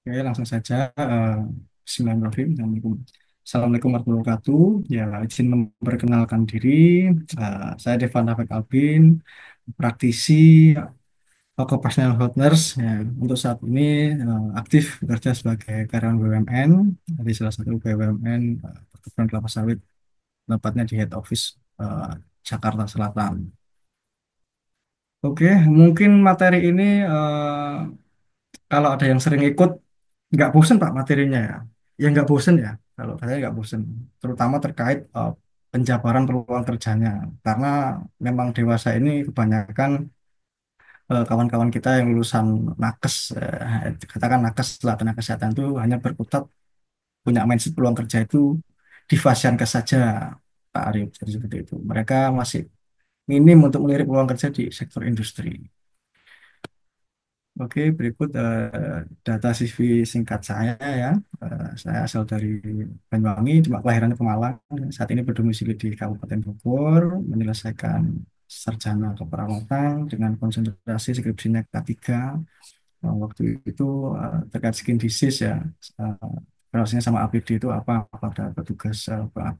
Oke, langsung saja. Bismillahirrahmanirrahim. Assalamualaikum warahmatullahi wabarakatuh. Ya, izin memperkenalkan diri. Saya Devan Rafiq Albin, praktisi occupational health nurse. Ya, untuk saat ini aktif bekerja sebagai karyawan BUMN di salah satu BUMN perkebunan kelapa sawit, tepatnya di head office eh, Jakarta Selatan. Oke, mungkin materi ini kalau ada yang sering ikut nggak bosen Pak materinya ya. Ya nggak bosen ya. Kalau saya nggak bosen. Terutama terkait penjabaran peluang kerjanya. Karena memang dewasa ini kebanyakan kawan-kawan kita yang lulusan nakes, katakan nakes lah tenaga kesehatan itu hanya berkutat punya mindset peluang kerja itu di fasiankes saja Pak Arif. Jadi seperti itu. Mereka masih minim untuk melirik peluang kerja di sektor industri. Oke, berikut data CV singkat saya ya. Saya asal dari Banyuwangi, cuma kelahirannya Pemalang. Saat ini berdomisili di Kabupaten Bogor, menyelesaikan sarjana keperawatan dengan konsentrasi skripsinya K3. Waktu itu terkait skin disease ya. Uh, Relasinya sama APD itu apa? Pada petugas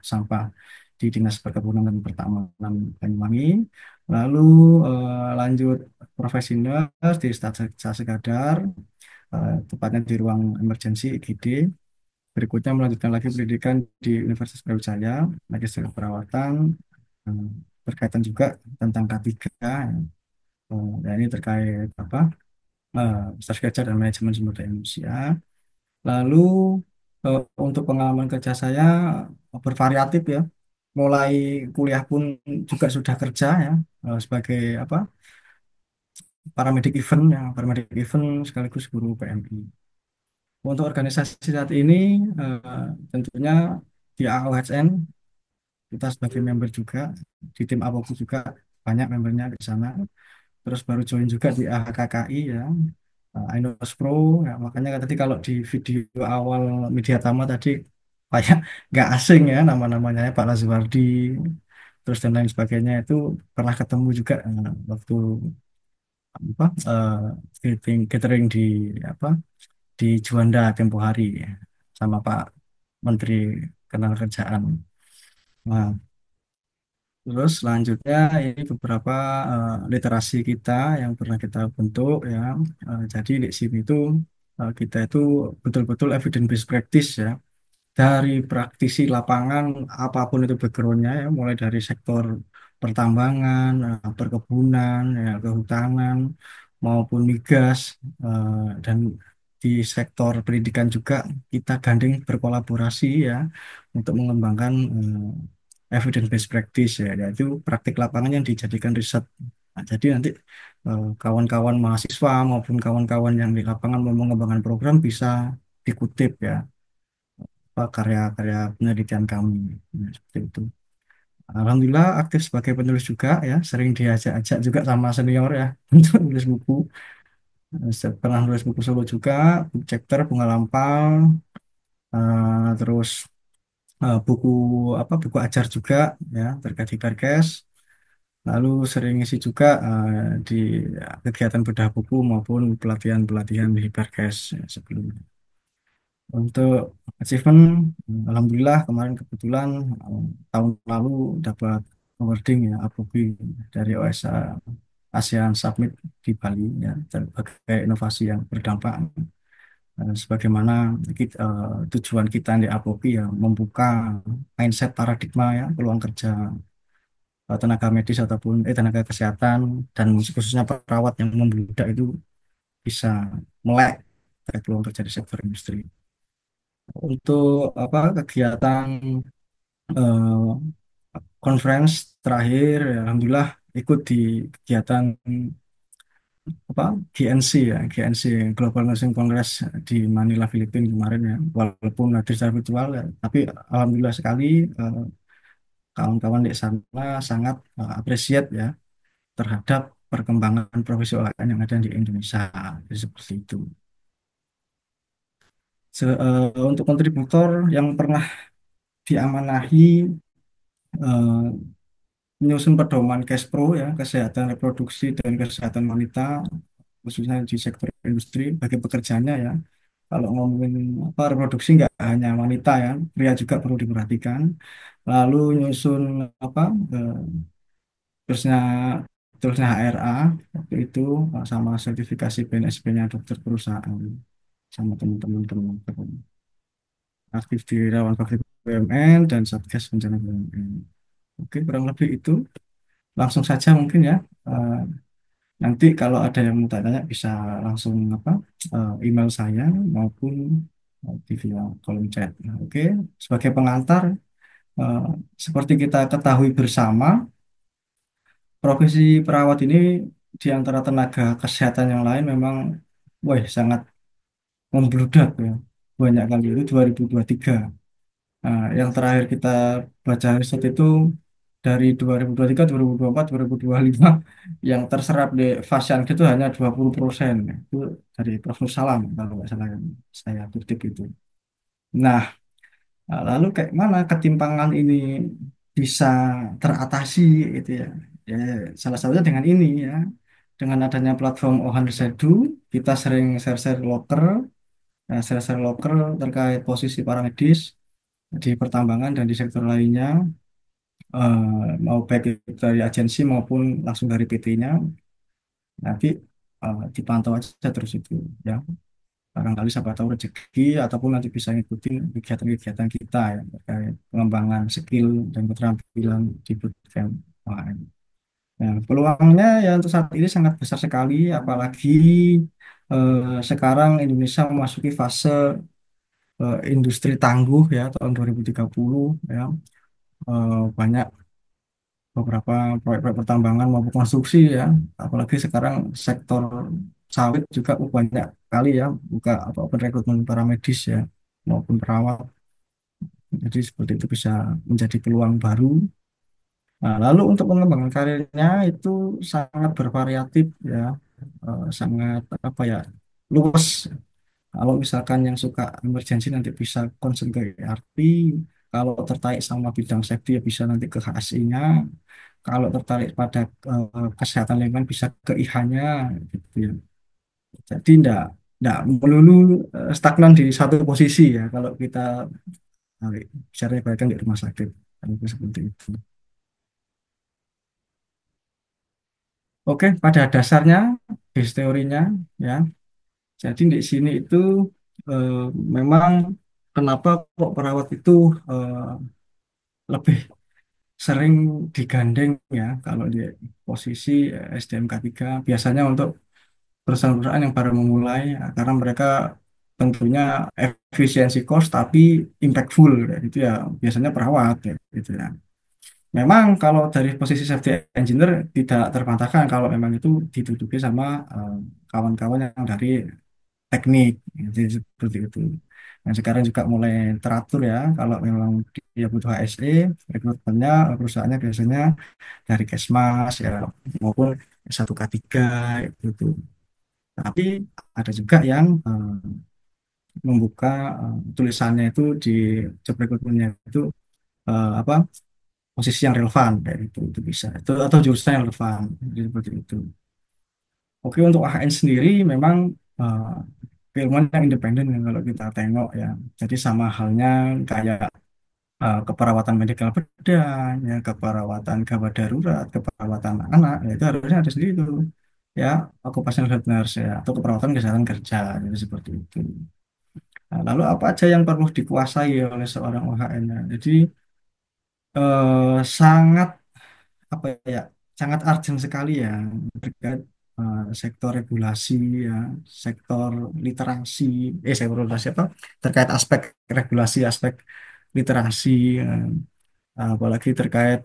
sampah di Dinas Perkebunan dan Pertamanan Banyuwangi. Lalu lanjut profesi nurse di stasiun Kadar, tepatnya di ruang emergency IGD. Berikutnya melanjutkan lagi pendidikan di Universitas Brawijaya, magister keperawatan, eh, berkaitan juga tentang K3. Ya ini terkait apa? Staf kerja dan manajemen sumber daya manusia. Lalu untuk pengalaman kerja saya bervariatif ya. Mulai kuliah pun juga sudah kerja ya sebagai apa? Paramedik event ya, paramedik event sekaligus guru PMI. Untuk organisasi saat ini tentunya di AOHSN kita sebagai member juga, di tim APOKU juga banyak membernya di sana. Terus baru join juga di AHKKI ya, Ainos Pro ya, makanya tadi kalau di video awal media Tama tadi kayak nggak asing ya nama-namanya ya, Pak Lazuardi terus dan lain sebagainya itu pernah ketemu juga waktu apa catering di apa di Juanda tempo hari ya, sama Pak Menteri Ketenagakerjaan. Nah, terus selanjutnya ini beberapa literasi kita yang pernah kita bentuk ya. Jadi di sini itu kita itu betul-betul evidence based practice ya. Dari praktisi lapangan apapun itu backgroundnya ya, mulai dari sektor pertambangan, perkebunan, ya, kehutanan maupun migas dan di sektor pendidikan juga kita gandeng berkolaborasi ya untuk mengembangkan evidence based practice ya, yaitu praktik lapangan yang dijadikan riset. Nah, jadi nanti kawan-kawan mahasiswa maupun kawan-kawan yang di lapangan mau mengembangkan program bisa dikutip ya apa karya-karya penelitian kami. Nah, seperti itu. Alhamdulillah aktif sebagai penulis juga ya, sering diajak-ajak juga sama senior ya untuk nulis buku. Pernah nulis buku solo juga, buku chapter, bunga lampau, terus buku apa buku ajar juga ya terkait hipercast. Lalu sering isi juga di kegiatan bedah buku maupun pelatihan-pelatihan di hipercast ya, sebelumnya. Untuk achievement, alhamdulillah kemarin kebetulan tahun lalu dapat awarding ya APOBI dari OSA ASEAN Summit di Bali ya sebagai inovasi yang berdampak. Sebagaimana tujuan kita di APOBI ya membuka mindset paradigma ya peluang kerja tenaga medis ataupun tenaga kesehatan dan khususnya perawat yang membludak itu bisa melek dari peluang kerja di sektor industri. Untuk apa kegiatan conference terakhir, ya, alhamdulillah ikut di kegiatan apa GNC ya, GNC Global Nursing Congress di Manila, Filipina kemarin ya, walaupun hadir secara virtual ya, tapi alhamdulillah sekali eh, kawan-kawan di sana sangat appreciate ya terhadap perkembangan profesi olahraga yang ada di Indonesia. Jadi seperti itu. Untuk kontributor yang pernah diamanahi menyusun pedoman Kespro ya, kesehatan reproduksi dan kesehatan wanita khususnya di sektor industri bagi pekerjaannya ya. Kalau ngomongin apa reproduksi nggak hanya wanita ya, pria juga perlu diperhatikan. Lalu nyusun apa eh, terusnya terusnya HRA waktu itu sama sertifikasi PNSP-nya dokter perusahaan sama teman-teman aktif di Rawan Konflik BUMN dan Satgas Bencana BUMN. Oke, kurang lebih itu. Langsung saja mungkin ya. Eh, Nanti kalau ada yang mau tanya bisa langsung apa email saya maupun di via kolom chat. Nah, oke, sebagai pengantar, eh, seperti kita ketahui bersama, profesi perawat ini di antara tenaga kesehatan yang lain memang, wah, sangat membludak ya. Banyak kali itu 2023. Nah, yang terakhir kita baca riset itu dari 2023, 2024, 2025 yang terserap di fasian itu hanya 20%. Itu dari Prof. Nur Salam kalau nggak salah yang saya kutip itu. Nah, lalu kayak mana ketimpangan ini bisa teratasi itu ya. Ya, salah satunya dengan ini ya. Dengan adanya platform Ohan Sedu, kita sering share-share loker, share-share loker terkait posisi para medis di pertambangan dan di sektor lainnya, mau baik itu dari agensi maupun langsung dari PT-nya, nanti dipantau aja terus itu ya. Barangkali siapa tahu rezeki ataupun nanti bisa ngikutin kegiatan-kegiatan kita ya terkait pengembangan skill dan keterampilan di bootcamp UKM. Nah, peluangnya ya untuk saat ini sangat besar sekali, apalagi sekarang Indonesia memasuki fase industri tangguh ya tahun 2030 ya. Banyak beberapa proyek-proyek pertambangan maupun konstruksi ya, apalagi sekarang sektor sawit juga banyak kali ya buka apa open rekrutmen para medis ya maupun perawat, jadi seperti itu bisa menjadi peluang baru. Nah, lalu untuk pengembangan karirnya itu sangat bervariatif ya, sangat apa ya, luas. Kalau misalkan yang suka emergency nanti bisa concern ke ERP, kalau tertarik sama bidang safety ya bisa nanti ke HSI-nya, kalau tertarik pada kesehatan lingkungan bisa ke IH-nya gitu ya. Jadi enggak melulu stagnan di satu posisi ya kalau kita bicara ibaratkan di rumah sakit. Itu seperti itu. Oke, pada dasarnya base teorinya ya. Jadi di sini itu eh, memang kenapa kok perawat itu eh, lebih sering digandeng ya kalau di posisi SDMK 3 biasanya untuk perusahaan-perusahaan yang baru memulai ya, karena mereka tentunya efisiensi cost tapi impactful ya, itu ya biasanya perawat ya, gitu ya. Memang kalau dari posisi safety engineer tidak terbantahkan kalau memang itu diduduki sama eh, kawan-kawan yang dari teknik, jadi seperti itu. Dan sekarang juga mulai teratur ya, kalau memang dia butuh HSE, rekrutmennya perusahaannya biasanya dari Kesmas ya maupun S1K3 gitu. Tapi ada juga yang membuka tulisannya itu di job recruitment-nya itu apa posisi yang relevan kayak itu bisa itu atau jurusan yang relevan jadi seperti itu. Oke, untuk AHN sendiri memang eh, keilmuan yang independen kan kalau kita tengok ya. Jadi sama halnya kayak keperawatan medikal bedah, ya, keperawatan gawat darurat, keperawatan anak, ya, itu harusnya ada sendiri tuh. Ya, occupational health nurse ya, atau keperawatan kesehatan kerja, jadi seperti itu. Nah, lalu apa aja yang perlu dikuasai oleh seorang OHN? -nya? Jadi sangat apa ya, sangat urgent sekali ya terkait sektor regulasi ya, sektor literasi, sektor literasi apa? Terkait aspek regulasi, aspek literasi, apalagi terkait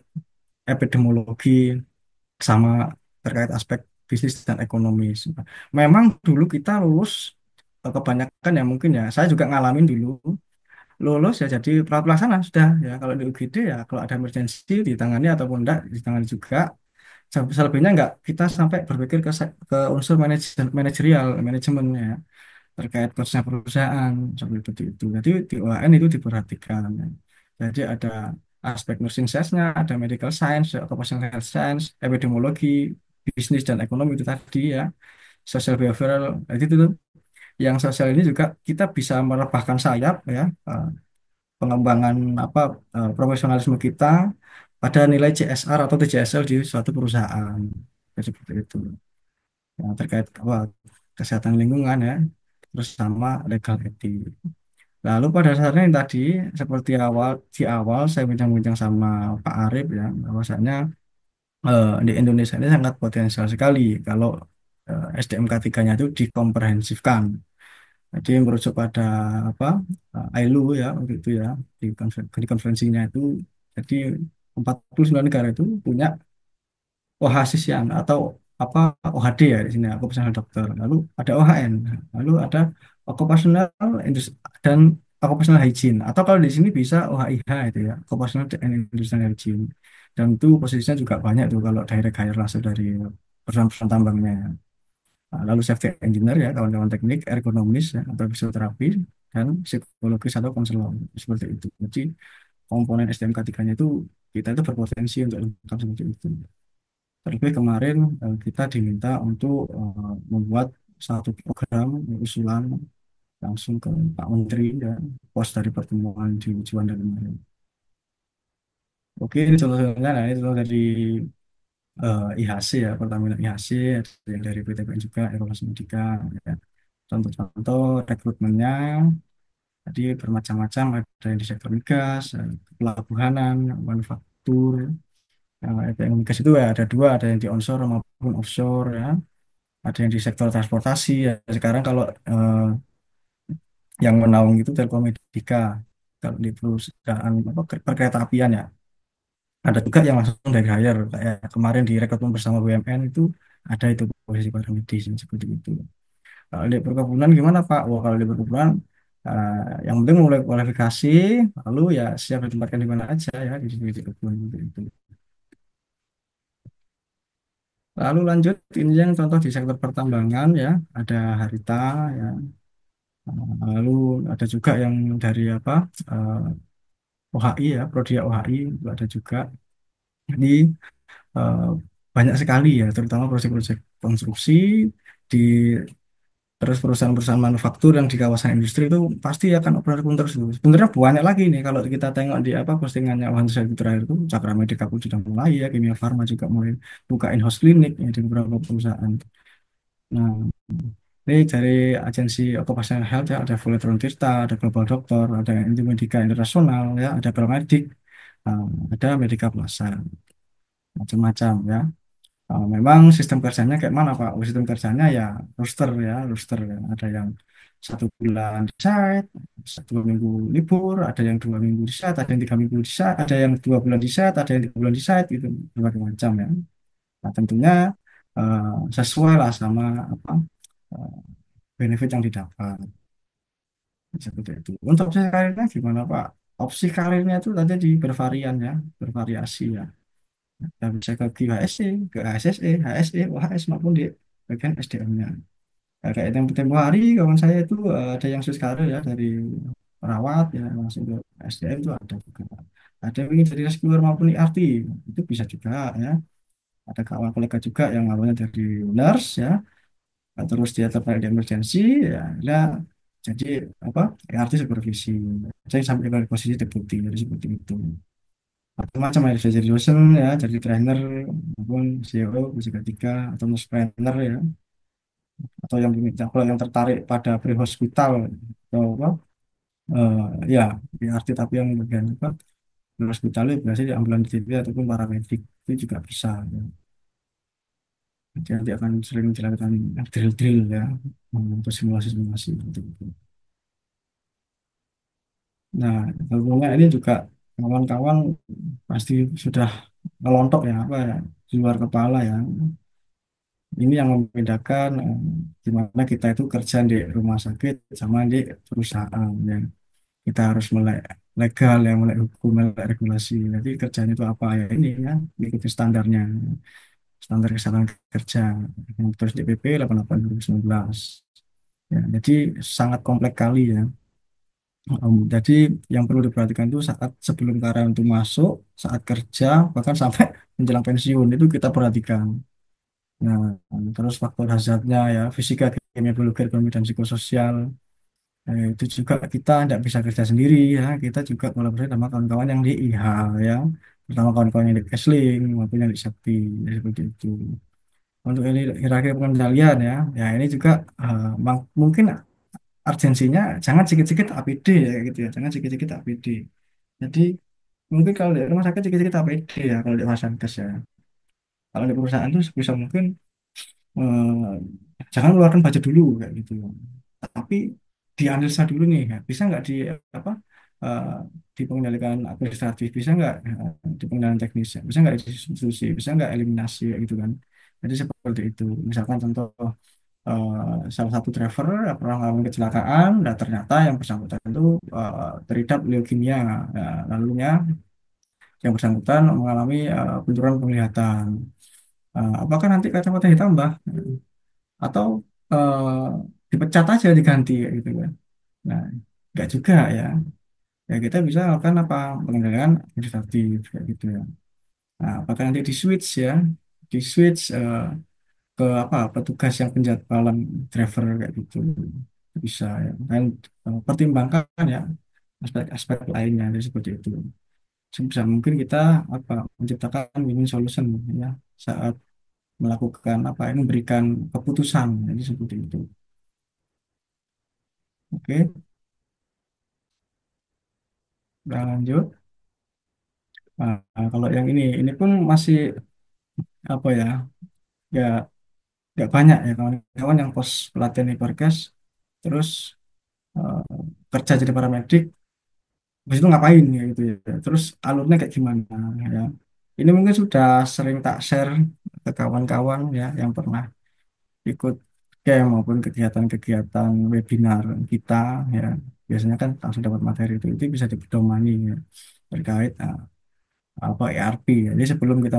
epidemiologi sama terkait aspek bisnis dan ekonomis. Memang dulu kita lulus kebanyakan ya mungkin ya, saya juga ngalamin dulu lulus ya jadi perawat pelaksana sudah ya kalau di UGD ya kalau ada emergency ditangani ataupun enggak ditangani juga. Selebihnya enggak kita sampai berpikir ke unsur manajerial manajemennya ya, terkait konsep perusahaan seperti itu. Jadi di OAN itu diperhatikan. Ya. Jadi ada aspek nursing science-nya, ada medical science, occupational health science, epidemiologi, bisnis dan ekonomi itu tadi ya, social behavioral, jadi itu tuh. yang sosial ini juga kita bisa merebahkan sayap ya, pengembangan apa profesionalisme kita pada nilai CSR atau TJSL di suatu perusahaan. Ya, seperti itu. Yang terkait apa, kesehatan lingkungan ya, terus sama legal etik. Lalu pada dasarnya yang tadi seperti di awal saya bincang-bincang sama Pak Arif ya, bahwasanya di Indonesia ini sangat potensial sekali kalau SDM K3-nya itu dikomprehensifkan. Jadi merujuk pada apa ILO ya waktu itu ya, di konferensinya itu, jadi 49 negara itu punya OHSIS yang atau apa OHD ya di sini, occupational dokter. Lalu ada OHN, lalu ada occupational dan occupational hygiene, atau kalau di sini bisa OHIH itu ya, occupational and industrial hygiene. Dan itu posisinya juga banyak tuh kalau direct hire langsung dari perusahaan-perusahaan tambangnya ya. Nah, lalu safety engineer ya, kawan-kawan teknik, ergonomis ya, atau fisioterapi, dan psikologis atau konselor seperti itu. Jadi komponen SDM K3-nya itu kita itu berpotensi untuk lengkap seperti itu. Terlebih kemarin kita diminta untuk membuat satu program usulan langsung ke Pak Menteri ya, pos dari pertemuan di Juanda kemarin. Oke, ini contohnya, nah ini contoh dari IHC ya, Pertamina IHC, ada yang dari PTPN juga, Erolas Medika. Ya. Contoh-contoh rekrutmennya tadi bermacam-macam, ada yang di sektor migas, pelabuhanan, manufaktur. Yang migas itu ya ada dua, ada yang di onshore maupun offshore ya. Ada yang di sektor transportasi ya. Sekarang kalau yang menaung itu Telkomedika, kalau di perusahaan apa perkereta apian ya. Ada juga yang langsung dari hire, kayak kemarin di rekrutmen bersama BUMN itu ada itu posisi para medis seperti itu. Kalau di perkebunan gimana Pak? Wah, kalau di perkebunan yang penting mulai kualifikasi, lalu ya siap ditempatkan di mana aja ya di kebun gitu. Lalu lanjut ini yang contoh di sektor pertambangan ya, ada Harita ya. Lalu ada juga yang dari apa OHI ya, Prodia OHI itu ada juga di eh, banyak sekali ya, terutama proyek-proyek konstruksi di terus perusahaan-perusahaan manufaktur yang di kawasan industri itu pasti akan operasional terus. Sebenarnya banyak lagi nih kalau kita tengok di apa postingannya Wan Saya terakhir itu Cakra Medika pun sudah mulai ya, Kimia Farma juga mulai buka in-house klinik ya, di beberapa perusahaan. Nah, ini dari agensi Occupational Health ya, ada Fullerton Tirta, ada Global Doctor, ada Medika Internasional ya, ada Promedik, ada Medika Plaza, macam-macam ya. Memang sistem kerjanya kayak mana Pak? Sistem kerjanya ya roster ya. Ada yang 1 bulan di site, 2 minggu libur, ada yang 2 minggu di site, ada yang 3 minggu di site, ada yang 2 bulan di site, ada yang 3 bulan di site, gitu berbagai macam ya. Nah tentunya eh, sesuai lah sama apa eh, benefit yang didapat seperti itu. Untuk opsi karirnya gimana Pak? Opsi karirnya itu tadi di bervarian ya, bervariasi ya. Dan bisa ke QHSE, ke HSSE, HSE, OHS maupun di bagian SDM-nya. Nah, kayak yang tempo hari kawan saya itu ada yang sus karir ya dari perawat ya langsung ke SDM itu ada juga. Ada yang ingin jadi rescuer maupun IRT itu bisa juga ya. Ada kawan kolega juga yang awalnya dari nurse ya, terus dia tertarik di emergency ya, dia jadi apa IRT supervisi. Saya sampai ke posisi deputi jadi seperti itu. Macam-macam ya bisa jadi dosen ya, jadi trainer maupun CEO bisa ketiga atau nurse trainer ya, atau yang kalau yang tertarik pada pre-hospital atau apa eh, ya di arti tapi yang bagian apa hospital itu biasanya di ambulan TV ataupun paramedik itu juga bisa ya. Jadi nanti akan sering dilakukan drill-drill ya untuk simulasi-simulasi gitu. Nah, tentunya ini juga kawan-kawan pasti sudah ngelontok ya apa ya di luar kepala ya. Ini yang membedakan di mana kita itu kerja di rumah sakit sama di perusahaan ya. Kita harus melek legal ya, melek hukum, melek regulasi. Jadi kerjanya itu apa ya ini ya, mengikuti standarnya, standar kesehatan kerja yang terus di PP 88 2019. Ya, jadi sangat kompleks kali ya. Jadi yang perlu diperhatikan itu saat sebelum karyawan itu masuk, saat kerja, bahkan sampai menjelang pensiun itu kita perhatikan. Nah, terus faktor hazardnya ya fisika, kimia, biologi, ekonomi, dan psikososial. Itu juga kita tidak bisa kerja sendiri ya. Kita juga kolaborasi sama kawan-kawan yang di IH ya. Pertama kawan-kawan yang di Kesling maupun yang di Sakti ya, seperti itu. Untuk ini hierarki pengendalian ya. Ya ini juga mungkin urgensinya jangan sikit-sikit APD ya gitu ya. Jangan sikit-sikit APD. Jadi mungkin kalau di rumah sakit sikit-sikit APD ya kalau di Vasankes ya. Kalau di perusahaan itu bisa mungkin jangan keluarkan budget dulu kayak gitu. Tapi dianalisa dulu nih, ya. Bisa nggak di apa eh, di pengendalikan administratif, bisa nggak di pengendalian teknis, bisa nggak di substitusi, bisa nggak eliminasi kayak gitu kan. Jadi seperti itu. Misalkan contoh salah satu driver pernah mengalami kecelakaan, dan ternyata yang bersangkutan itu teridap leukemia. Nah, lalunya yang bersangkutan mengalami penurunan penglihatan. Apakah nanti kacamata ditambah atau dipecat aja diganti kayak gitu kan? Nah, nggak juga ya. Ya kita bisa lakukan apa pengendalian administratif kayak gitu ya. Nah, apakah nanti di switch ya, di switch ke apa petugas yang penjadwalan driver kayak gitu bisa ya. Dan pertimbangkan ya aspek-aspek lainnya jadi seperti itu. Sebisa mungkin kita apa menciptakan win-win solution ya saat melakukan apa ini memberikan keputusan jadi seperti itu. Oke, udah lanjut. Nah, kalau yang ini pun masih apa ya, ya nggak banyak ya kawan-kawan yang pos pelatihan di Perkes, terus eh, kerja jadi paramedik, habis itu ngapain ya gitu ya. Terus alurnya kayak gimana ya. Ini mungkin sudah sering tak share ke kawan-kawan ya yang pernah ikut camp maupun kegiatan-kegiatan webinar kita ya. Biasanya kan langsung dapat materi itu bisa dipedomani ya, terkait apa ERP ya. Jadi sebelum kita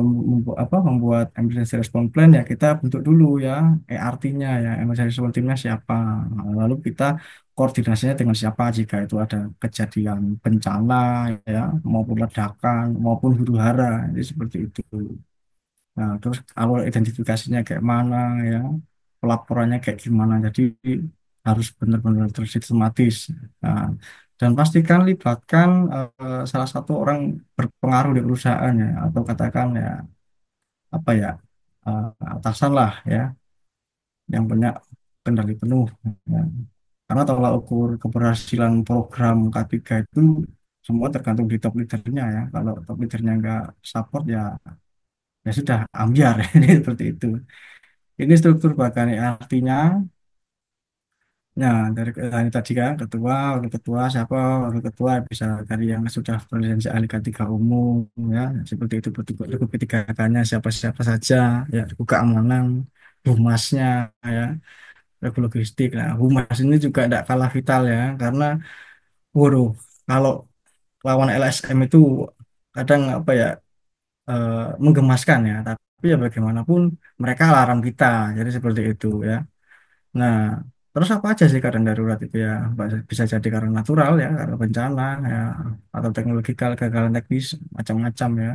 membuat emergency response plan ya kita bentuk dulu ya ERT-nya ya, emergency response team-nya siapa. Nah, lalu kita koordinasinya dengan siapa jika itu ada kejadian bencana ya maupun ledakan maupun huru hara. Jadi seperti itu. Nah, terus awal identifikasinya kayak mana ya, pelaporannya kayak gimana. Jadi harus benar-benar tersistematis. Nah, dan pastikan libatkan salah satu orang berpengaruh di perusahaan ya, atau katakan ya apa ya atasan lah ya, yang punya kendali penuh. Ya. Karena tolak ukur keberhasilan program K3 itu semua tergantung di top leadernya ya. Kalau top leadernya nggak support ya ya sudah ambiar. Ini seperti itu. Ini struktur bahkan artinya, nah dari ini tadi kan ketua, wakil ketua siapa, wakil ketua bisa dari yang sudah berlisensi ahli K3 umum ya, seperti itu bentuk P3K-nya siapa-siapa saja ya, keamanan, humasnya ya, regu logistik. Nah, humas ini juga tidak kalah vital ya, karena waduh kalau lawan LSM itu kadang apa ya eh, menggemaskan ya, tapi ya bagaimanapun mereka larang kita, jadi seperti itu ya. Nah, terus apa aja sih keadaan darurat itu ya? Bisa jadi karena natural ya, karena bencana ya, atau teknologikal, kegagalan teknis, macam-macam ya.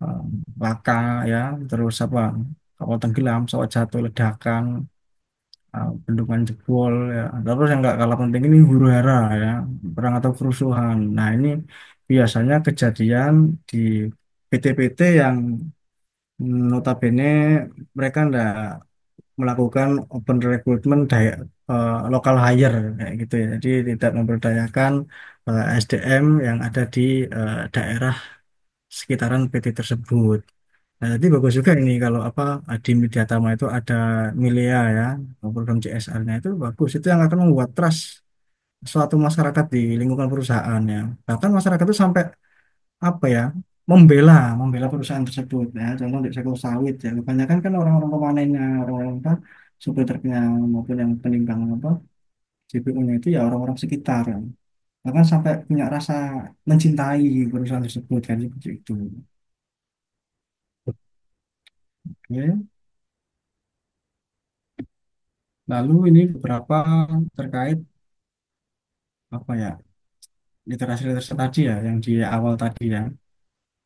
Eh, Laka ya, terus apa? Kapal tenggelam, pesawat jatuh, ledakan, bendungan jebol ya. Terus yang nggak kalah penting ini huru hara ya, perang atau kerusuhan. Nah, ini biasanya kejadian di PT-PT yang notabene mereka ndak melakukan open recruitment local hire kayak gitu ya. Jadi tidak memberdayakan SDM yang ada di daerah sekitaran PT tersebut. Nah, jadi bagus juga ini kalau apa di Mediatama itu ada Milea ya, program CSR-nya itu bagus. Itu yang akan membuat trust suatu masyarakat di lingkungan perusahaan ya. Bahkan masyarakat itu sampai apa ya membela membela perusahaan tersebut ya, contoh di sektor sawit ya kebanyakan kan orang-orang pemanennya, orang-orang apa supir truknya maupun yang penimbang apa JPU-nya itu ya orang-orang sekitar ya. Bahkan sampai punya rasa mencintai perusahaan tersebut kan seperti itu. Oke. Lalu ini beberapa terkait apa ya literasi-literasi tadi ya yang di awal tadi ya,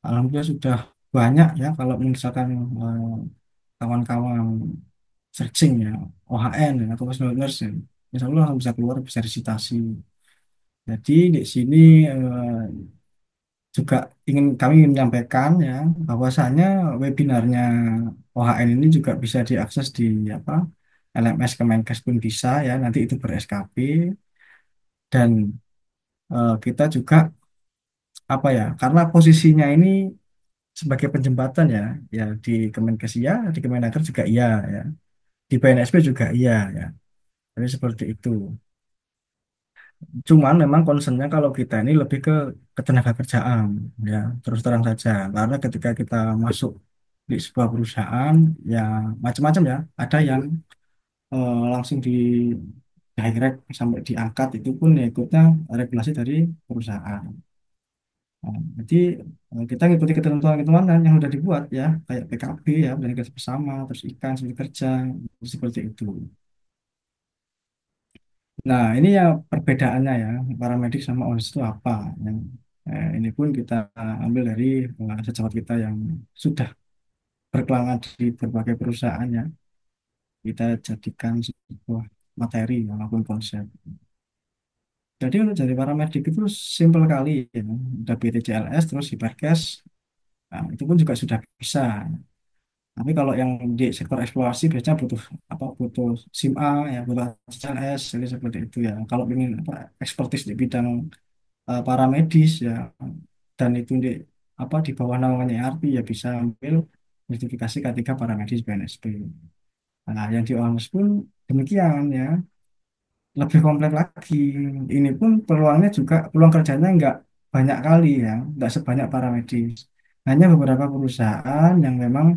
alhamdulillah sudah banyak ya kalau misalkan kawan-kawan searching ya, OHN ya, atau Nurse ya, insya Allah langsung bisa keluar, bisa disitasi. Jadi di sini juga kami ingin menyampaikan ya bahwasannya webinarnya OHN ini juga bisa diakses di apa LMS Kemenkes pun bisa ya, nanti itu ber SKP. Dan kita juga apa ya, karena posisinya ini sebagai penjembatan ya, ya di Kemenkes iya, di Kemenaker juga iya ya, di BNSP juga iya ya. Jadi seperti itu. Cuman memang concernnya kalau kita ini lebih ke ketenaga kerjaan ya, terus terang saja. Karena ketika kita masuk di sebuah perusahaan ya macam-macam ya, ada yang langsung di direct sampai diangkat, itu pun ya ikutnya regulasi dari perusahaan. Nah, jadi kita ngikuti ketentuan-ketentuan yang sudah dibuat ya, kayak PKB ya, dan kerja bersama, terus ikan seperti kerja, seperti itu. Nah, ini ya perbedaannya ya, paramedik sama ONS itu apa. Yang, ini pun kita ambil dari sejawat kita yang sudah berkelana di berbagai perusahaan ya, kita jadikan sebuah materi maupun konsep. Jadi untuk jadi paramedik itu simpel kali ya, udah BPJLS terus Hiperkes, nah, itu pun juga sudah bisa. Tapi kalau yang di sektor eksplorasi biasanya butuh apa, butuh SIM A ya, butuh CLS, jadi seperti itu ya. Kalau ingin apa ekspertis di bidang paramedis ya, dan itu di apa di bawah naungannya ARPI ya, bisa ambil sertifikasi K3 paramedis BNSP. Nah, yang di ONS pun demikian ya, lebih kompleks lagi. Ini pun peluangnya juga, peluang kerjanya nggak banyak kali ya, nggak sebanyak paramedis. Hanya beberapa perusahaan yang memang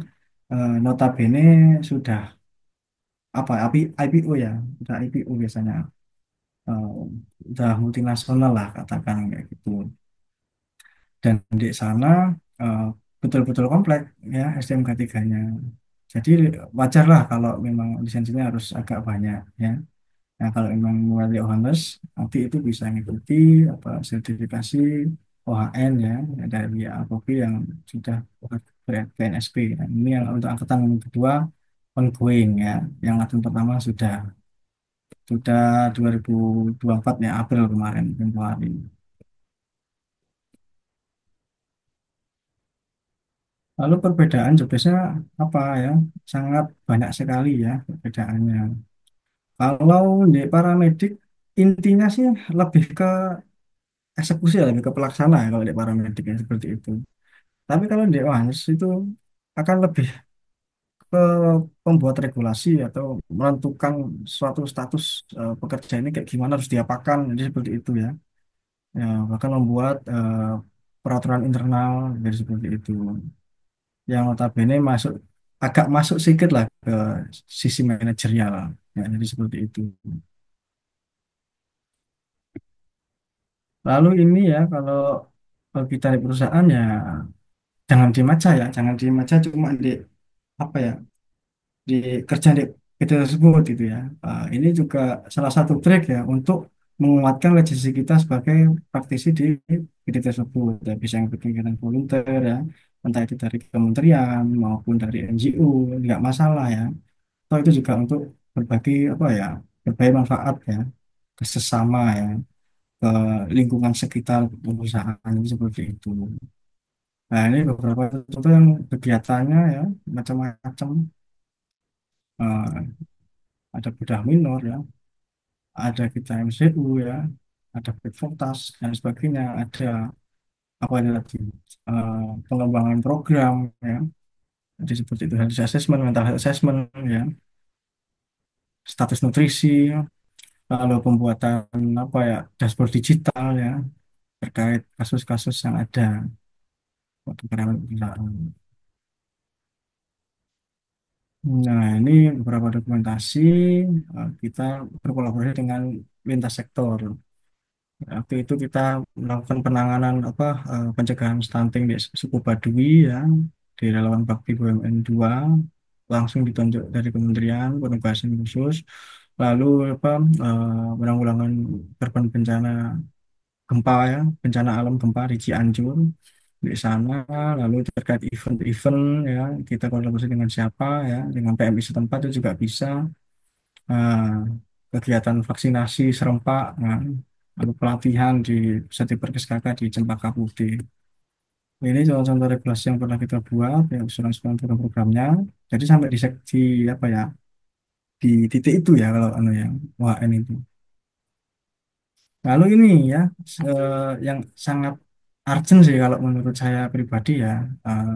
notabene sudah apa IPO ya, udah IPO biasanya, eh, udah multinasional lah katakan kayak gitu. Dan di sana eh, betul-betul kompleks ya SDM K3-nya. Jadi wajar lah kalau memang lisensinya harus agak banyak ya. Nah, kalau memang mulai honors, nanti itu bisa mengikuti apa sertifikasi OHN ya, dari APOP yang sudah BNSP. Nah, ini yang untuk angkatan kedua ongoing ya. Yang angkatan pertama sudah 2024 ya, April kemarin, Februari. Lalu perbedaan jobdesknya apa ya? Sangat banyak sekali ya perbedaannya. Kalau di paramedik intinya sih lebih ke eksekusi ya, lebih ke pelaksana ya kalau di paramedik ya, seperti itu. Tapi kalau di OHANS itu akan lebih ke pembuat regulasi atau menentukan suatu status pekerja ini kayak gimana, harus diapakan, jadi seperti itu ya. Ya, bahkan membuat peraturan internal dari seperti itu. Yang notabene masuk agak masuk sedikit lah ke sisi manajerial. Ya, jadi seperti itu. Lalu ini ya kalau kita di perusahaan ya jangan diem aja ya, jangan diem aja cuma di apa ya, di kerja di PT tersebut gitu ya. Ini juga salah satu trik ya untuk menguatkan legacy kita sebagai praktisi di PT tersebut. Ya, bisa yang kegiatan volunteer ya, entah itu dari kementerian maupun dari NGO, nggak masalah ya. Atau itu juga untuk berbagi apa ya, berbagi manfaat ya ke sesama ya, ke lingkungan sekitar perusahaan ini seperti itu. Nah, ini beberapa contoh yang kegiatannya ya macam-macam. Eh, ada bedah minor ya, ada kita MCU ya, ada Fakultas dan sebagainya, ada apa ini lagi, pengembangan program ya, jadi seperti itu, health assessment, mental health assessment ya, status nutrisi, lalu pembuatan apa ya, dashboard digital ya, terkait kasus-kasus yang ada waktu perawat. Nah, ini beberapa dokumentasi, kita berkolaborasi dengan lintas sektor. Waktu itu kita melakukan penanganan apa pencegahan stunting di suku Baduy ya, di relawan bakti BUMN 2, langsung ditunjuk dari Kementerian Penugasan Khusus. Lalu apa penanggulangan korban bencana gempa ya, bencana alam gempa di Cianjur. di sana. Lalu terkait event-event ya, kita kolaborasi dengan siapa ya, dengan PMI setempat itu juga bisa. Eh, Kegiatan vaksinasi serempak, ya. Lalu pelatihan di Setiperkes KK di Cempaka Putih. Ini contoh-contoh regulasi yang pernah kita buat, ya, usulan-usulan program-programnya. Jadi sampai di apa ya, di titik itu ya kalau anu ya, WHN itu. Lalu ini ya, yang sangat urgent sih kalau menurut saya pribadi ya. eh,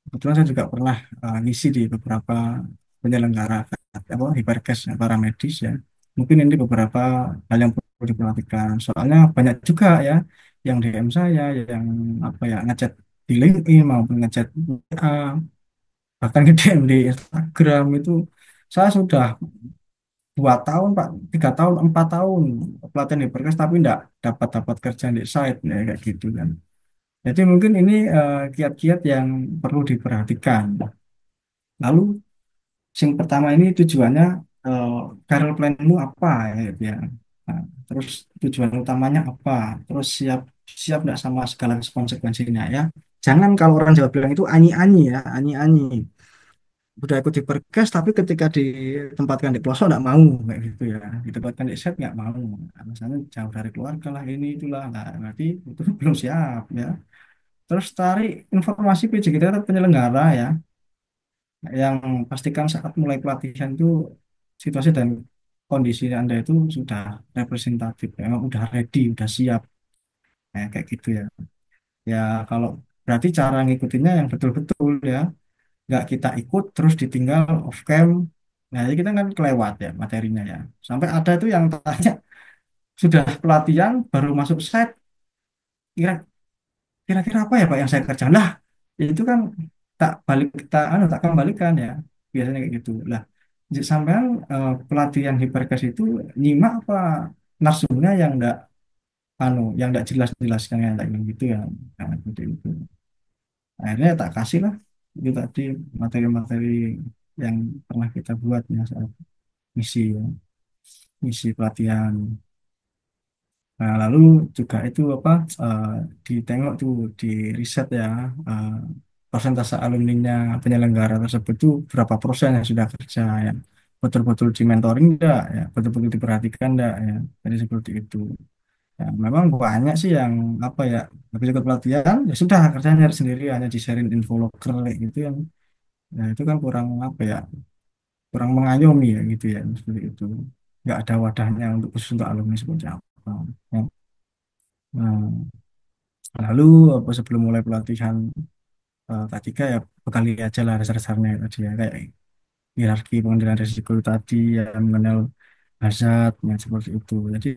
Kebetulan saya juga pernah ngisi di beberapa penyelenggara apa hiperkes para medis ya. Mungkin ini beberapa hal yang perlu diperhatikan. Soalnya banyak juga ya yang DM saya yang apa ya ngechat di LinkedIn maupun ngechat WA, bahkan nge DM di Instagram itu saya sudah 2 tahun Pak, 3 tahun, 4 tahun pelatihan hiperkes tapi enggak dapat dapat kerja di site ya kayak gitu kan. Jadi mungkin ini kiat-kiat yang perlu diperhatikan. Lalu yang pertama ini tujuannya eh, career planmu apa ya, gitu ya. Nah, terus tujuan utamanya apa? Terus siap siap nggak sama segala konsekuensinya ya. Jangan kalau orang Jawa bilang itu anyi-anyi ya, anyi-anyi. Udah ikut di perkes tapi ketika ditempatkan di pelosok nggak mau kayak gitu ya. Ditempatkan di set nggak mau. Alasannya jauh dari keluarga lah ini itulah. Nah, berarti itu belum siap ya. Terus cari informasi PJ kita penyelenggara ya, yang pastikan saat mulai pelatihan itu situasi dan kondisi Anda itu sudah representatif, memang udah ready, udah siap, kayak gitu ya. Ya kalau berarti cara ngikutinnya yang betul-betul ya, nggak kita ikut terus ditinggal off cam, nah jadi kita kan kelewat ya materinya ya. Sampai ada itu yang tanya sudah pelatihan baru masuk set, kira kira-kira apa ya Pak yang saya kerjakan lah, itu kan tak kembalikan ya, biasanya kayak gitu lah. Sampean pelatihan hiperkes itu nyimak apa narsumnya yang enggak yang enggak jelas-jelaskan yang kayak gitu ya. Nah, seperti itu. Akhirnya tak kasih lah itu tadi materi-materi yang pernah kita buat ya saat misi ya, misi pelatihan. Nah, lalu juga itu apa eh, ditengok tuh di riset ya, eh, persentase alumninya penyelenggara tersebut tuh berapa persen yang sudah kerja ya, betul-betul di mentoring enggak ya, betul-betul diperhatikan enggak ya. Jadi seperti itu. Ya, memang banyak sih yang apa ya, habis ikut pelatihan ya sudah kerjanya nyari sendiri hanya di sharing info loker kayak gitu yang ya itu kan kurang apa ya, kurang mengayomi ya gitu ya seperti itu. Nggak ada wadahnya untuk khusus untuk alumni seperti apa. Ya. Nah, lalu apa sebelum mulai pelatihan K3 ya bekali aja lah dasar-dasarnya tadi ya kayak hierarki pengendalian risiko tadi ya, mengenal hazard yang seperti itu. Jadi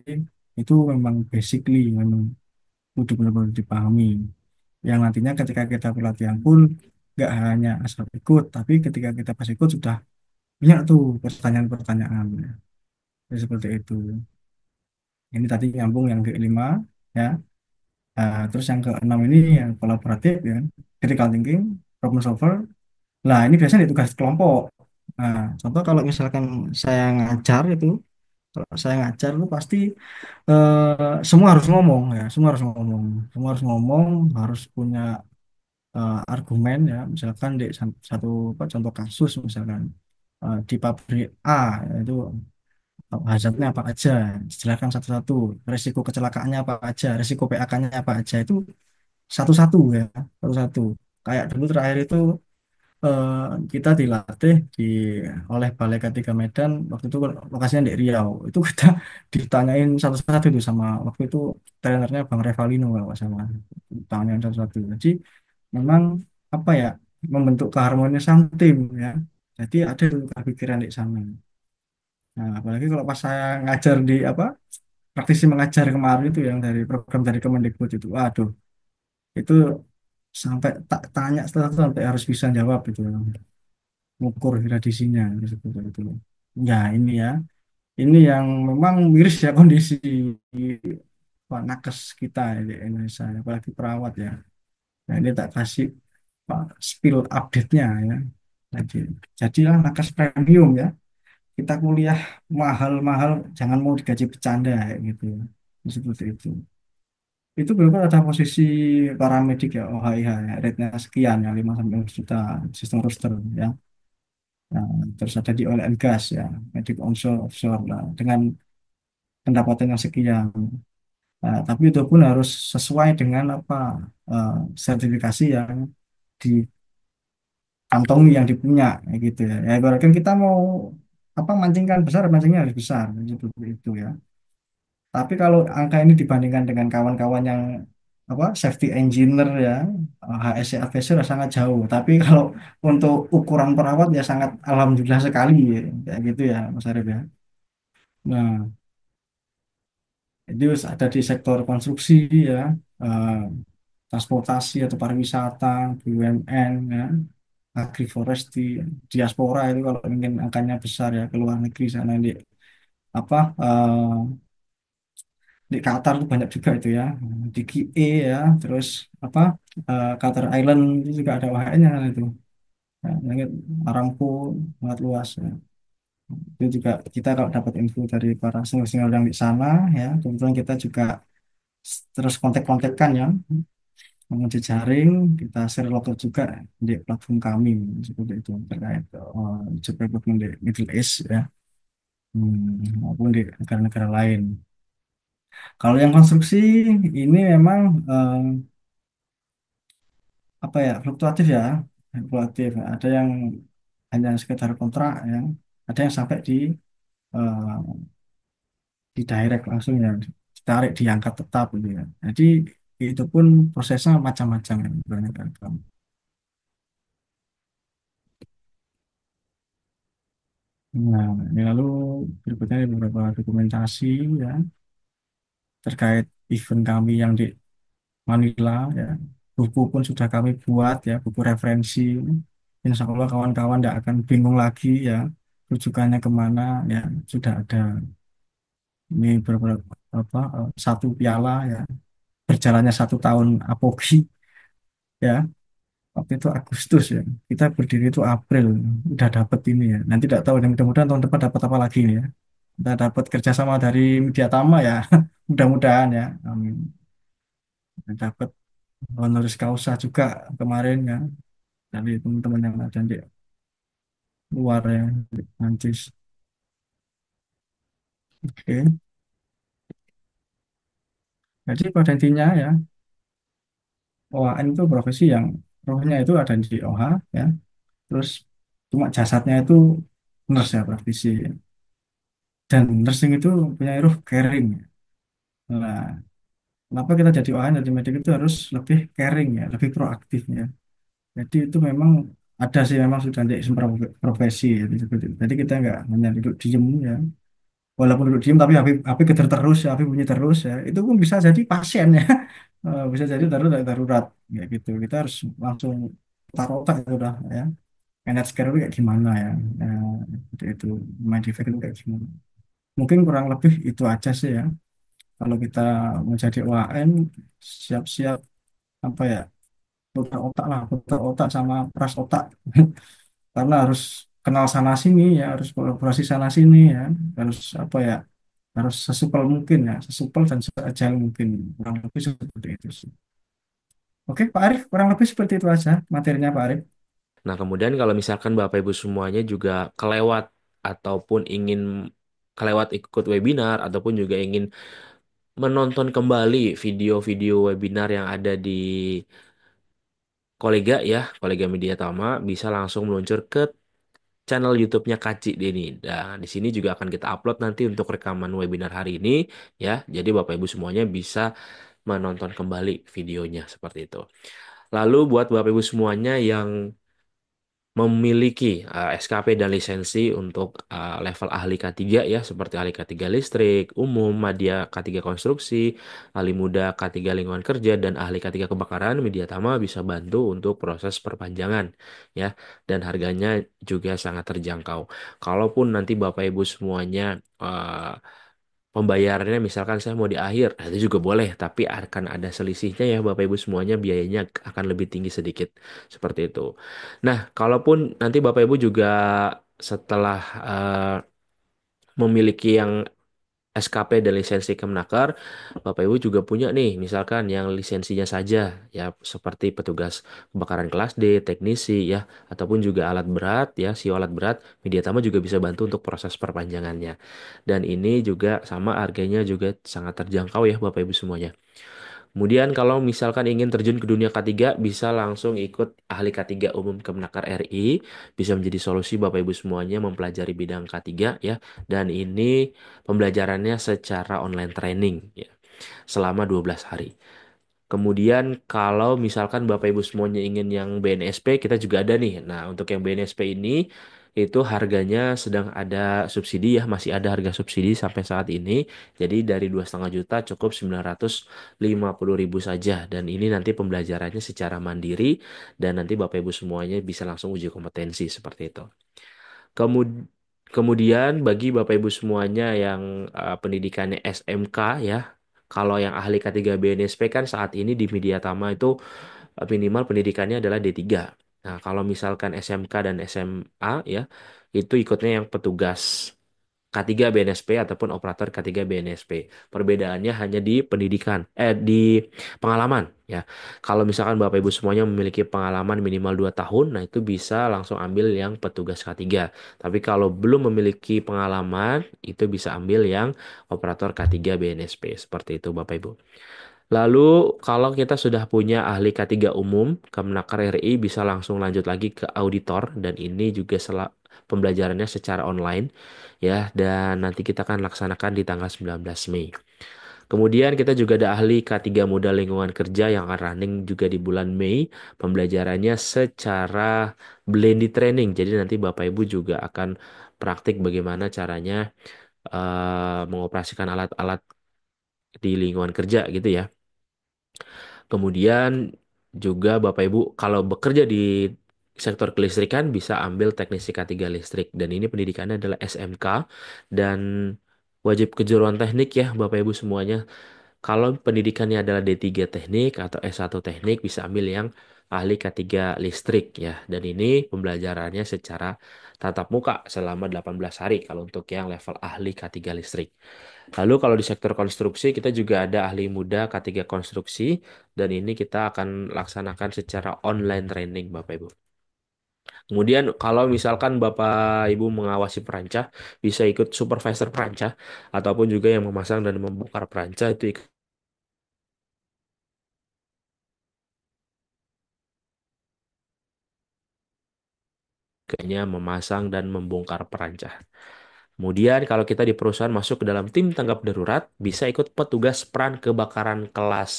itu memang basically memang kudu benar-benar dipahami. Yang nantinya ketika kita pelatihan pun nggak hanya asal ikut, tapi ketika kita pas ikut sudah banyak tuh pertanyaan-pertanyaan. Ya. Jadi seperti itu. Ini tadi nyambung yang ke-5 ya. Terus yang ke-6 ini yang kolaboratif ya, critical thinking, problem solver. Nah, ini biasanya di tugas kelompok. Nah, contoh kalau misalkan saya ngajar itu, kalau saya ngajar itu pasti semua harus ngomong ya, semua harus ngomong, semua harus ngomong, harus punya argumen ya. Misalkan di satu apa, contoh kasus misalkan di pabrik A itu hazardnya apa aja, jelaskan satu-satu, resiko kecelakaannya apa aja, resiko PAK-nya apa aja itu satu-satu ya, satu-satu. Kayak dulu terakhir itu eh, kita dilatih oleh Balai K3 Medan waktu itu lokasinya di Riau itu kita ditanyain satu-satu itu sama waktu itu trainernya Bang Revalino kalau nggak salah, ditanyain satu-satu jadi memang apa ya, membentuk keharmonisan tim ya, jadi ada tukar pikiran di sana. Nah apalagi kalau pas saya ngajar di apa praktisi mengajar kemarin itu yang dari program dari Kemendikbud itu aduh itu sampai tak tanya setelah itu sampai harus bisa jawab itu, mengukur gradasinya seperti itu. Ya ini ya, ini yang memang miris ya kondisi Pak nakes kita ya, di Indonesia, apalagi perawat ya. Nah ini tak kasih Pak spill update-nya ya. Jadi, jadilah nakes premium ya. Kita kuliah mahal-mahal, jangan mau digaji bercanda ya, gitu ya. Seperti itu. itu benar ada posisi paramedik ya, OHIH ya, rate-nya sekian ya, 5 sampai 6 juta sistem roster ya. Nah, terus ada di oil and gas ya, medik onshore, offshore lah, dengan pendapatan yang sekian. Nah, tapi itu pun harus sesuai dengan apa eh, sertifikasi yang dikantongi yang dipunya kayak gitu ya. Ya ibaratkan kita mau apa mancingkan besar, mancingnya harus besar seperti itu ya. Tapi kalau angka ini dibandingkan dengan kawan-kawan yang apa safety engineer ya, HSE advisor ya sangat jauh. Tapi kalau untuk ukuran perawat ya sangat alhamdulillah sekali ya, kayak gitu ya Mas Arif ya. Nah, itu ada di sektor konstruksi ya, eh, transportasi atau pariwisata, BUMN ya, agroforestry, diaspora itu kalau ingin angkanya besar ya ke luar negeri sana di apa di Qatar itu banyak juga itu ya, di QE ya, terus apa Qatar Island itu juga ada WHN-nya itu. Ya, langit Aramco sangat luas ya. Itu juga kita kalau dapat info dari para senior-senior yang di sana ya, kebetulan kita juga terus kontak-kontakkan ya, jejaring, kita share lokal juga di platform kami seperti itu terkait job recruitment di Middle East ya, maupun di negara-negara lain. Kalau yang konstruksi ini memang apa ya fluktuatif ya, fluktuatif. Ada yang hanya sekedar kontrak ya, ada yang sampai eh, di direct langsung ya, ditarik diangkat tetap gitu ya. Jadi itu pun prosesnya macam-macam ya, banyak ragam. Nah, ini lalu berikutnya ada beberapa dokumentasi ya terkait event kami yang di Manila ya. Buku pun sudah kami buat ya, buku referensi. Insya Allah kawan-kawan tidak akan bingung lagi ya, rujukannya kemana ya, sudah ada. Ini beberapa apa satu piala ya, berjalannya 1 tahun Apogi ya. Waktu itu Agustus ya, kita berdiri itu April, udah dapat ini ya. Nanti tidak tahu, dan mudah-mudahan tahun depan dapat apa lagi ini ya. Kita dapat kerjasama dari Media Tama ya, mudah-mudahan ya. Amin. Dan dapat honoris causa juga kemarin ya dari teman-teman yang ada di luar ya, di Prancis. Oke, jadi pada intinya ya, OHN itu profesi yang rohnya itu ada di OH ya, terus cuma jasadnya itu nurse ya praktisi. Dan nursing itu punya ruh caring. Nah, kenapa kita jadi OHN jadi medik itu harus lebih caring ya, lebih proaktif ya. Jadi itu memang ada sih memang sudah di profesi ya, seperti itu. Jadi kita nggak hanya duduk diem ya. Walaupun duduk diem tapi HP getar terus ya, HP bunyi terus ya. Itu pun bisa jadi pasien ya. Bisa jadi darurat darurat ya gitu. Kita harus langsung taruh otak itu udah ya. Manage care itu kayak gimana ya. Ya, itu main defect itu kayak gimana. Mungkin kurang lebih itu aja sih ya. Kalau kita menjadi OAN, siap-siap apa ya, putar otak lah, putar otak sama peras otak. Karena harus kenal sana sini ya, harus kolaborasi sana sini ya, harus apa ya, harus sesupel mungkin ya, sesupel dan seagile mungkin. Kurang lebih seperti itu sih. Oke, Pak Arif, kurang lebih seperti itu aja materinya Pak Arif. Nah, kemudian kalau misalkan Bapak Ibu semuanya juga kelewat ataupun ingin kelewat ikut webinar ataupun juga ingin menonton kembali video-video webinar yang ada di kolega ya, kolega Media Tama bisa langsung meluncur ke channel YouTube-nya Kaci Deni. Dan di sini juga akan kita upload nanti untuk rekaman webinar hari ini ya. Jadi Bapak Ibu semuanya bisa menonton kembali videonya seperti itu. Lalu buat Bapak Ibu semuanya yang memiliki SKP dan lisensi untuk level ahli K3 ya, seperti ahli K3 listrik, umum, madya K3 konstruksi, ahli muda K3 lingkungan kerja, dan ahli K3 kebakaran, Media Tama bisa bantu untuk proses perpanjangan ya, dan harganya juga sangat terjangkau. Kalaupun nanti Bapak Ibu semuanya pembayarannya misalkan saya mau di akhir, nah itu juga boleh, tapi akan ada selisihnya ya Bapak Ibu semuanya, biayanya akan lebih tinggi sedikit seperti itu. Nah, kalaupun nanti Bapak Ibu juga setelah memiliki yang SKP dan lisensi Kemenaker, Bapak Ibu juga punya nih, misalkan yang lisensinya saja, ya seperti petugas kebakaran kelas D, teknisi, ya, ataupun juga alat berat, ya, SIO alat berat, Media Tama juga bisa bantu untuk proses perpanjangannya. Dan ini juga sama harganya juga sangat terjangkau ya Bapak Ibu semuanya. Kemudian kalau misalkan ingin terjun ke dunia K3, bisa langsung ikut ahli K3 umum Kemenaker RI, bisa menjadi solusi Bapak Ibu semuanya mempelajari bidang K3 ya. Dan ini pembelajarannya secara online training ya, selama 12 hari. Kemudian kalau misalkan Bapak Ibu semuanya ingin yang BNSP, kita juga ada nih. Nah, untuk yang BNSP ini itu harganya sedang ada subsidi ya, masih ada harga subsidi sampai saat ini. Jadi dari 2,5 juta cukup 950.000 saja. Dan ini nanti pembelajarannya secara mandiri dan nanti Bapak Ibu semuanya bisa langsung uji kompetensi seperti itu. Kemud- Kemudian bagi Bapak Ibu semuanya yang pendidikannya SMK ya, kalau yang ahli K3 BNSP kan saat ini di Media Tama itu minimal pendidikannya adalah D3. Nah, kalau misalkan SMK dan SMA ya, itu ikutnya yang petugas K3 BNSP ataupun operator K3 BNSP. Perbedaannya hanya di pendidikan, di pengalaman ya. Kalau misalkan Bapak Ibu semuanya memiliki pengalaman minimal 2 tahun, nah itu bisa langsung ambil yang petugas K3. Tapi kalau belum memiliki pengalaman, itu bisa ambil yang operator K3 BNSP. Seperti itu Bapak Ibu. Lalu kalau kita sudah punya ahli K3 umum, Kemenaker RI bisa langsung lanjut lagi ke auditor dan ini juga pembelajarannya secara online ya dan nanti kita akan laksanakan di tanggal 19 Mei. Kemudian kita juga ada ahli K3 Muda Lingkungan Kerja yang akan running juga di bulan Mei. Pembelajarannya secara blended training. Jadi nanti Bapak Ibu juga akan praktik bagaimana caranya mengoperasikan alat-alat di lingkungan kerja gitu ya. Kemudian juga Bapak Ibu kalau bekerja di sektor kelistrikan bisa ambil teknisi K3 listrik dan ini pendidikannya adalah SMK dan wajib kejuruan teknik ya Bapak Ibu semuanya. Kalau pendidikannya adalah D3 teknik atau S1 teknik bisa ambil yang ahli K3 listrik ya dan ini pembelajarannya secara tatap muka selama 18 hari kalau untuk yang level ahli K3 listrik. Lalu kalau di sektor konstruksi kita juga ada ahli muda K3 konstruksi dan ini kita akan laksanakan secara online training Bapak Ibu. Kemudian kalau misalkan Bapak Ibu mengawasi perancah bisa ikut supervisor perancah ataupun juga yang memasang dan membongkar perancah itu ikutnya memasang dan membongkar perancah. Kemudian kalau kita di perusahaan masuk ke dalam tim tanggap darurat bisa ikut petugas peran kebakaran kelas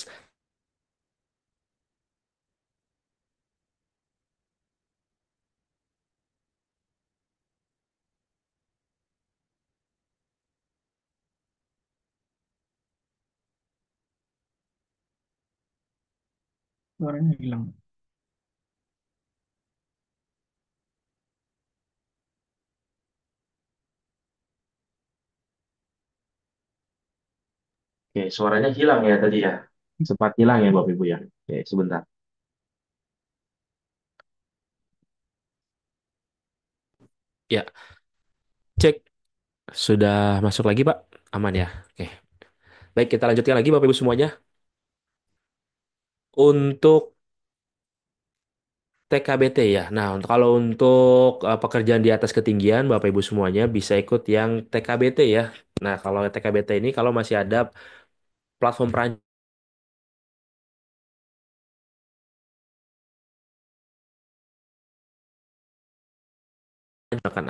Suaranya hilang. Oke, suaranya hilang ya tadi ya. Sempat hilang ya Bapak Ibu ya. Oke, sebentar. Ya, cek. Sudah masuk lagi Pak? Aman ya? Oke. Baik, kita lanjutkan lagi Bapak Ibu semuanya. Untuk TKBT ya. Nah, kalau untuk pekerjaan di atas ketinggian, Bapak Ibu semuanya bisa ikut yang TKBT ya. Nah, kalau TKBT ini kalau masih ada platform perancangan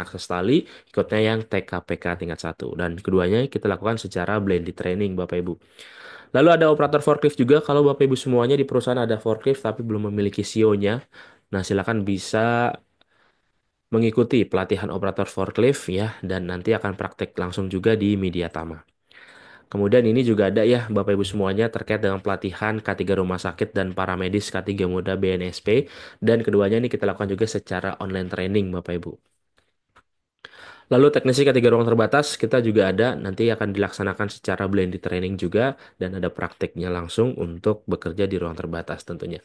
akses tali, ikutnya yang TKPK tingkat 1. Dan keduanya kita lakukan secara blended training Bapak Ibu. Lalu ada operator forklift juga. Kalau Bapak Ibu semuanya di perusahaan ada forklift tapi belum memiliki CEO-nya, nah silakan bisa mengikuti pelatihan operator forklift ya dan nanti akan praktek langsung juga di Media Tama. Kemudian ini juga ada ya Bapak Ibu semuanya terkait dengan pelatihan K3 Rumah Sakit dan Paramedis K3 Muda BNSP dan keduanya ini kita lakukan juga secara online training Bapak Ibu. Lalu teknisi K3 ruang terbatas kita juga ada nanti akan dilaksanakan secara blended training juga dan ada prakteknya langsung untuk bekerja di ruang terbatas tentunya.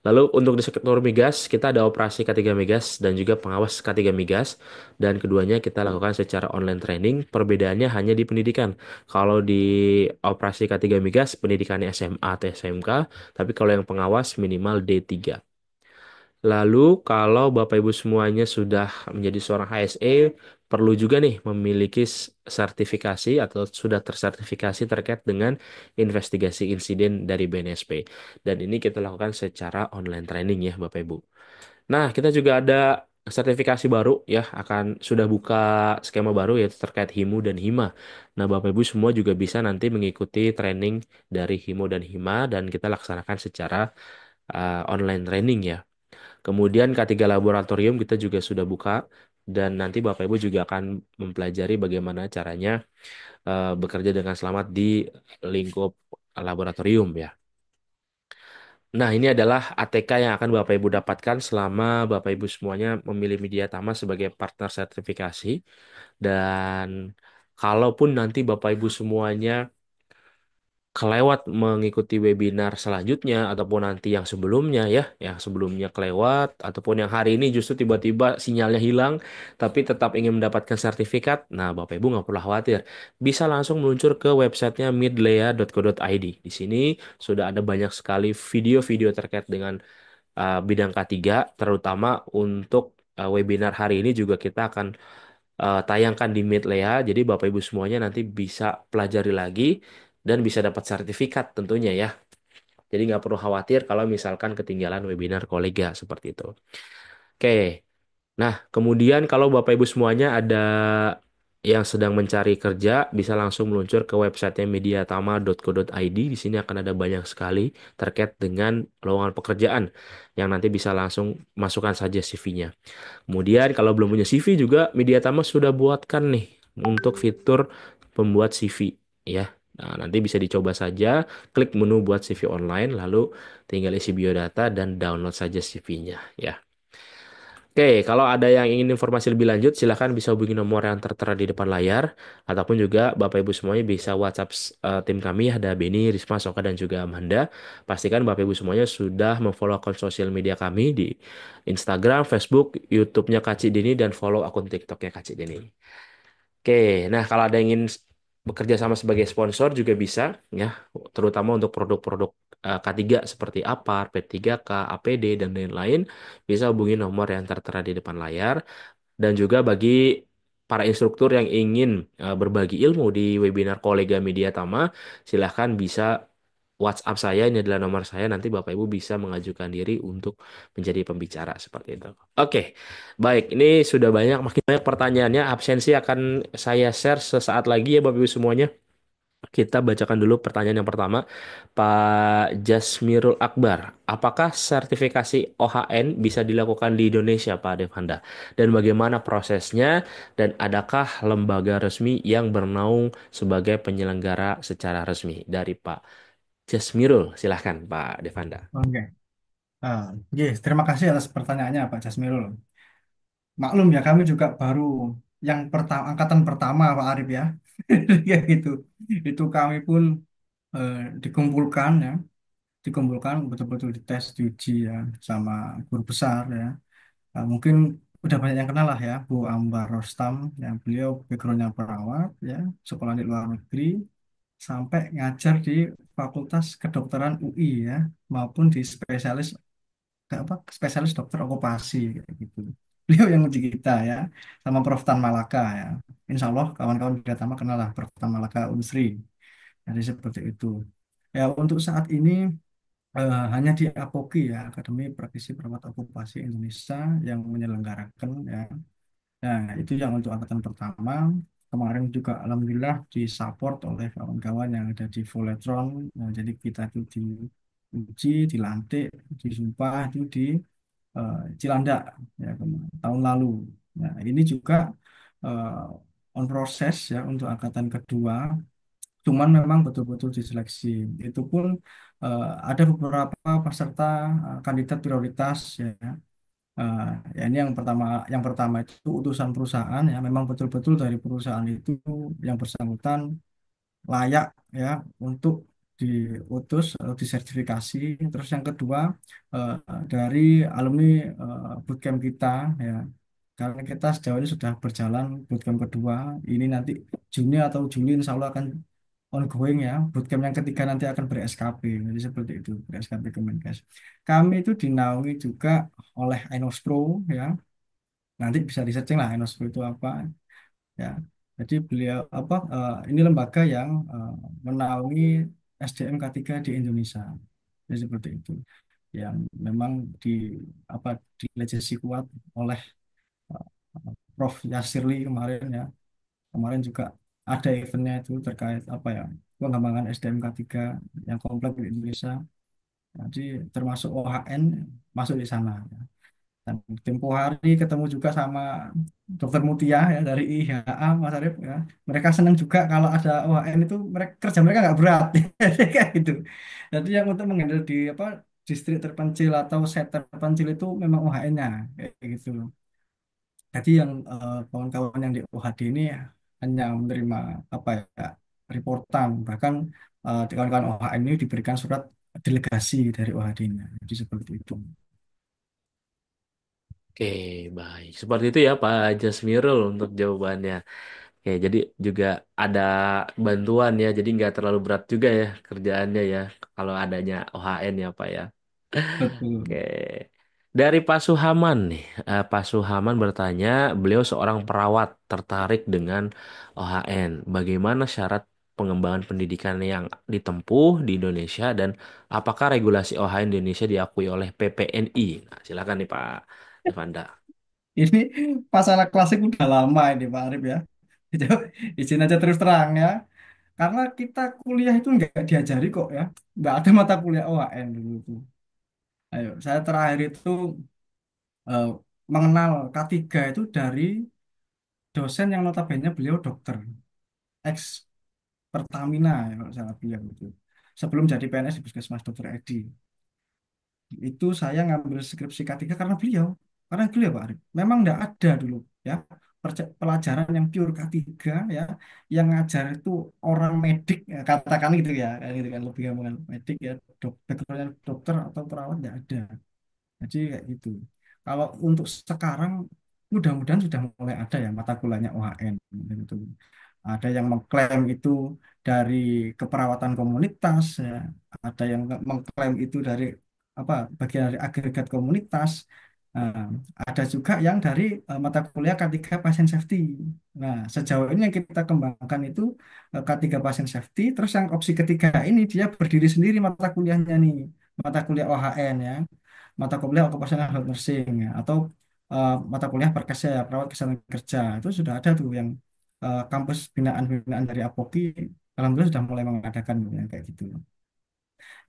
Lalu untuk di sektor migas, kita ada operasi K3 Migas dan juga pengawas K3 Migas. Dan keduanya kita lakukan secara online training. Perbedaannya hanya di pendidikan. Kalau di operasi K3 Migas, pendidikannya SMA atau SMK. Tapi kalau yang pengawas minimal D3. Lalu kalau Bapak Ibu semuanya sudah menjadi seorang HSE, perlu juga nih memiliki sertifikasi atau sudah tersertifikasi terkait dengan investigasi insiden dari BNSP. Dan ini kita lakukan secara online training ya Bapak Ibu. Nah, kita juga ada sertifikasi baru ya, akan sudah buka skema baru yaitu terkait HIMU dan HIMA. Nah, Bapak Ibu semua juga bisa nanti mengikuti training dari HIMU dan HIMA dan kita laksanakan secara online training ya. Kemudian K3 laboratorium kita juga sudah buka dan nanti Bapak Ibu juga akan mempelajari bagaimana caranya bekerja dengan selamat di lingkup laboratorium ya. Nah, ini adalah ATK yang akan Bapak Ibu dapatkan selama Bapak Ibu semuanya memilih Media Tama sebagai partner sertifikasi. Dan kalaupun nanti Bapak Ibu semuanya kelewat mengikuti webinar selanjutnya ataupun nanti yang sebelumnya ya, yang sebelumnya kelewat ataupun yang hari ini justru tiba-tiba sinyalnya hilang tapi tetap ingin mendapatkan sertifikat, nah Bapak Ibu nggak perlu khawatir, bisa langsung meluncur ke websitenya midlea.co.id. Di sini sudah ada banyak sekali video-video terkait dengan bidang K3, terutama untuk webinar hari ini juga kita akan tayangkan di Midlea. Jadi Bapak Ibu semuanya nanti bisa pelajari lagi dan bisa dapat sertifikat tentunya ya. Jadi nggak perlu khawatir kalau misalkan ketinggalan webinar kolega seperti itu. Oke, nah kemudian kalau Bapak Ibu semuanya ada yang sedang mencari kerja, bisa langsung meluncur ke websitenya mediatama.co.id. Di sini akan ada banyak sekali terkait dengan lowongan pekerjaan yang nanti bisa langsung masukkan saja CV-nya. Kemudian kalau belum punya CV juga Mediatama sudah buatkan nih untuk fitur pembuat CV ya. Nah, nanti bisa dicoba saja, klik menu buat CV online, lalu tinggal isi biodata dan download saja CV-nya ya. Oke, kalau ada yang ingin informasi lebih lanjut, silahkan bisa hubungi nomor yang tertera di depan layar, ataupun juga Bapak Ibu semuanya bisa WhatsApp tim kami, ada Beni, Risma, Soka, dan juga Amanda. Pastikan Bapak Ibu semuanya sudah memfollow akun sosial media kami di Instagram, Facebook, YouTube-nya Kak Deni, dan follow akun TikTok-nya Kak Deni. Oke, nah kalau ada yang ingin bekerja sama sebagai sponsor juga bisa ya, terutama untuk produk-produk K3 seperti APAR, P3K, APD, dan lain-lain, bisa hubungi nomor yang tertera di depan layar. Dan juga bagi para instruktur yang ingin berbagi ilmu di webinar kolega Media Tama, silahkan bisa WhatsApp saya, ini adalah nomor saya, nanti Bapak Ibu bisa mengajukan diri untuk menjadi pembicara seperti itu. Oke, baik, ini sudah banyak, makin banyak pertanyaannya, absensi akan saya share sesaat lagi ya Bapak Ibu semuanya. Kita bacakan dulu pertanyaan yang pertama. Pak Jasmirul Akbar, apakah sertifikasi OHN bisa dilakukan di Indonesia, Pak Devanda? Dan bagaimana prosesnya? Dan adakah lembaga resmi yang bernaung sebagai penyelenggara secara resmi? Dari Pak Jasmirul, silahkan Pak Devanda. Oke. Yes, terima kasih atas pertanyaannya Pak Jasmirul. Maklum ya, kami juga baru yang pertama, angkatan pertama Pak Arif ya. Ya gitu. Itu kami pun eh, dikumpulkan ya, dikumpulkan betul-betul dites, diuji ya sama guru besar ya. Mungkin udah banyak yang kenal lah ya, Bu Ambar Rostam, yang beliau backgroundnya perawat ya, sekolah di luar negeri, sampai ngajar di Fakultas Kedokteran UI ya, maupun di spesialis dokter okupasi kayak gitu. Beliau yang uji kita ya, sama Prof Tan Malaka ya. Insya Allah kawan-kawan di Datama kenal lah Prof Tan Malaka Unsri. Jadi seperti itu. Ya untuk saat ini hanya di APOKI ya, Akademi Praktisi Perawat Okupasi Indonesia yang menyelenggarakan ya. Nah, itu yang untuk angkatan pertama. Kemarin juga alhamdulillah disupport oleh kawan-kawan yang ada di Voletron. Nah, jadi kita itu diuji, dilantik, disumpah itu di Cilandak ya tahun lalu. Nah, ini juga on proses ya untuk angkatan kedua. Cuman memang betul-betul diseleksi. Itu pun ada beberapa peserta kandidat prioritas ya. Eh, ya ini yang pertama itu utusan perusahaan ya, memang betul-betul dari perusahaan itu yang bersangkutan layak ya untuk diutus atau disertifikasi. Terus yang kedua eh, dari alumni bootcamp kita ya. Karena kita sejauh ini sudah berjalan bootcamp kedua, ini nanti Juni atau Juli insya Allah akan ongoing ya. Bootcamp yang ketiga nanti akan ber-SKP, jadi seperti itu, ber-SKP Kemenkes. Kami itu dinaungi juga oleh Enospro ya. Nanti bisa di searching lah Enospro itu apa ya. Jadi beliau ini lembaga yang menaungi SDM K3 di Indonesia. Jadi seperti itu. Yang memang di dilegasi kuat oleh eh, Prof. Yasirli kemarin ya. Kemarin juga ada eventnya itu terkait pengembangan SDM K3 yang kompleks di Indonesia. Jadi termasuk OHN masuk di sana. Dan tempo hari ketemu juga sama Dokter Mutia ya dari IHA Mas Arief ya. Mereka senang juga kalau ada OHN itu kerja mereka nggak berat kayak gitu. Jadi yang untuk menghandle di distrik terpencil atau set terpencil itu memang OHN-nya kayak gitu. Jadi yang kawan-kawan yang di OHD ini hanya menerima apa ya reportan, bahkan kawan-kawan OHN ini diberikan surat delegasi dari OHD-nya. Jadi seperti itu. Oke, baik. Seperti itu ya Pak Jasmirul untuk jawabannya. Oke, jadi juga ada bantuan ya, jadi nggak terlalu berat juga ya kerjaannya ya, kalau adanya OHN ya Pak ya. Oke. Betul. Dari Pak Suhaman nih, Pak Suhaman bertanya, beliau seorang perawat tertarik dengan OHN. Bagaimana syarat pengembangan pendidikan yang ditempuh di Indonesia dan apakah regulasi OHN di Indonesia diakui oleh PPNI? Nah, silakan nih Pak Devanda. Ini masalah klasik udah lama ini Pak Arif ya. Itu izin aja terus terang ya. Karena kita kuliah itu nggak diajari kok ya. Nggak ada mata kuliah OHN dulu itu. Ayo, saya terakhir itu eh, mengenal K3 itu dari dosen yang notabene beliau dokter, ex Pertamina ya kalau salah bilang itu. Sebelum jadi PNS di Puskesmas Dokter Edi. Itu saya ngambil skripsi K3 karena beliau. Karena beliau Pak Arif. Memang nggak ada dulu ya pelajaran yang pure K3 ya yang ngajar itu orang medik ya, katakan gitu ya kayak gitu kan lebih gampang medik ya backgroundnya dokter atau perawat nggak ada. Jadi kayak gitu. Kalau untuk sekarang mudah-mudahan sudah mulai ada ya mata kuliahnya OHN gitu. Ada yang mengklaim itu dari keperawatan komunitas ya. Ada yang mengklaim itu dari bagian dari agregat komunitas. Nah, ada juga yang dari mata kuliah K3 Patient Safety. Nah, sejauh ini yang kita kembangkan itu K3 Patient Safety, terus yang opsi ketiga ini dia berdiri sendiri mata kuliahnya nih, mata kuliah OHN ya, mata kuliah Occupational Health Nursing ya, atau mata kuliah Perkes ya, perawat kesehatan kerja. Itu sudah ada tuh yang kampus binaan-binaan dari Apoki, alhamdulillah sudah mulai mengadakan yang kayak gitu.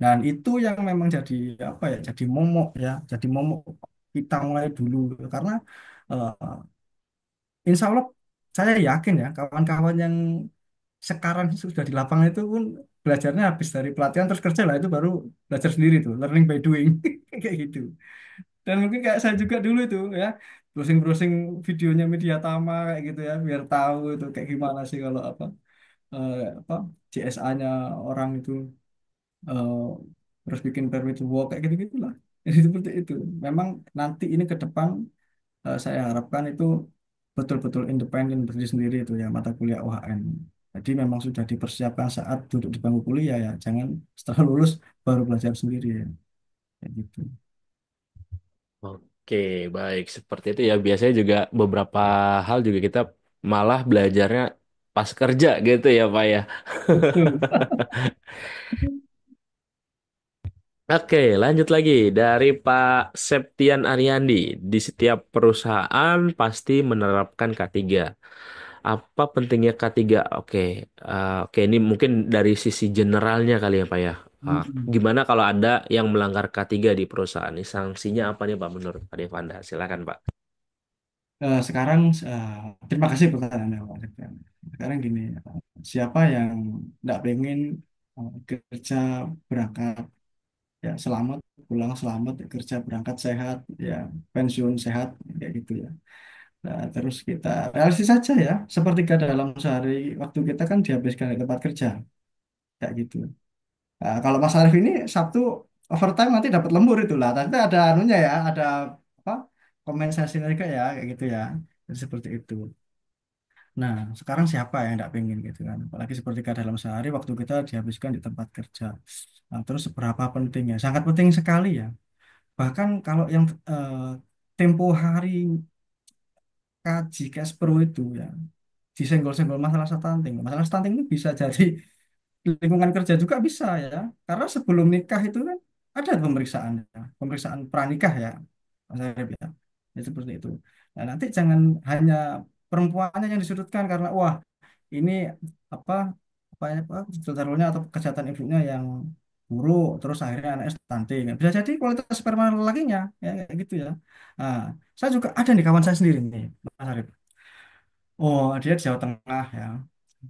Dan itu yang memang jadi jadi momok ya, jadi momok kita mulai dulu karena eh, insya Allah saya yakin ya kawan-kawan yang sekarang sudah di lapangan itu pun belajarnya habis dari pelatihan terus kerja lah itu baru belajar sendiri tuh, learning by doing kayak gitu. Dan mungkin kayak saya juga dulu itu ya browsing-browsing videonya Media Tama kayak gitu ya biar tahu itu kayak gimana sih kalau eh, apa CSA-nya orang itu eh, terus bikin permit to work kayak gitu gitulah. Jadi seperti itu. Memang nanti ini ke depan saya harapkan itu betul-betul independen berdiri sendiri itu ya mata kuliah OHN. Jadi memang sudah dipersiapkan saat duduk di bangku kuliah ya, jangan setelah lulus baru belajar sendiri ya, kayak gitu. Oke, baik. Seperti itu ya. Biasanya juga beberapa hal juga kita malah belajarnya pas kerja gitu ya, Pak ya. Betul. Oke, lanjut lagi dari Pak Septian Ariandi. Di setiap perusahaan pasti menerapkan K3. Apa pentingnya K3? Oke, oke ini mungkin dari sisi generalnya kali ya Pak ya. Hmm. Gimana kalau ada yang melanggar K3 di perusahaan? Ini sanksinya apa nih Pak menurut Pak Devanda? Silakan Pak. Sekarang terima kasih pertanyaannya Pak Septian. Sekarang gini, siapa yang tidak pengen kerja berangkat ya selamat pulang selamat kerja berangkat sehat ya pensiun sehat kayak gitu ya. Nah, terus kita realistis saja ya sepertiga dalam sehari waktu kita kan dihabiskan di tempat kerja kayak gitu. Kalau Mas Arif ini Sabtu overtime nanti dapat lembur itulah. Tapi ada anunya ya, ada apa? Kompensasinya juga ya, kayak gitu ya. Jadi seperti itu. Nah, sekarang siapa yang tidak pengen gitu kan? Apalagi seperti dalam sehari waktu kita dihabiskan di tempat kerja. Nah, terus seberapa pentingnya? Sangat penting sekali ya. Bahkan kalau yang tempo hari kaji cash pro itu ya, disenggol-senggol masalah stunting. Masalah stunting itu bisa jadi lingkungan kerja juga bisa ya. Karena sebelum nikah itu kan ada pemeriksaan, ya. Pemeriksaan pranikah ya, Mas Arif ya. Ya seperti itu. Nah, nanti jangan hanya perempuannya yang disudutkan karena wah ini apa apa taruhnya atau kesehatan ibunya yang buruk terus akhirnya anak stunting. Bisa jadi kualitas sperma lakinya ya kayak gitu ya. Nah, saya juga ada nih kawan saya sendiri nih, Mas Arif. Oh, dia di Jawa Tengah ya.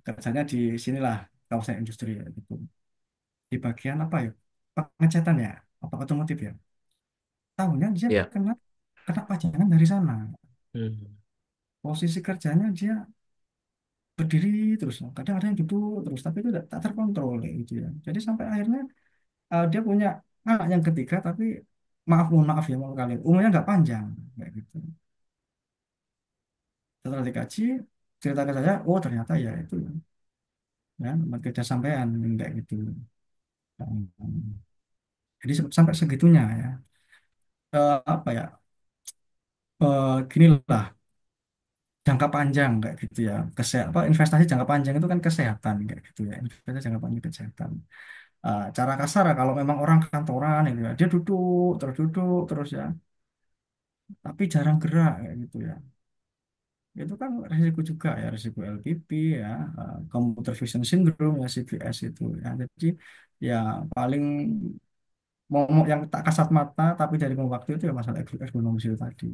Kerjanya di sinilah kawasan industri ya, gitu. Di bagian apa ya? Pengecatan ya, apa otomotif ya. Tahunya dia Ya. kena kena pajangan dari sana. Hmm. Posisi kerjanya dia berdiri terus, kadang ada yang duduk terus, tapi itu tak terkontrol kayak gitu ya. Jadi sampai akhirnya dia punya anak yang ketiga, tapi mohon maaf ya mau kali umurnya nggak panjang kayak gitu. Setelah dikaji cerita ke saya, oh ternyata ya itu ya kerja sampean kayak gitu. Jadi sampai segitunya ya. Apa ya? Gini lah, jangka panjang kayak gitu ya. Apa investasi jangka panjang itu kan kesehatan kayak gitu ya. Investasi jangka panjang kesehatan. Cara kasar ya, kalau memang orang kantoran itu ya, dia duduk terus ya, tapi jarang gerak kayak gitu ya. Itu kan risiko juga ya, risiko LPP ya, computer vision syndrome ya, CVS itu ya. Jadi ya paling momok yang tak kasat mata tapi dari waktu itu ya masalah ergonomis itu tadi.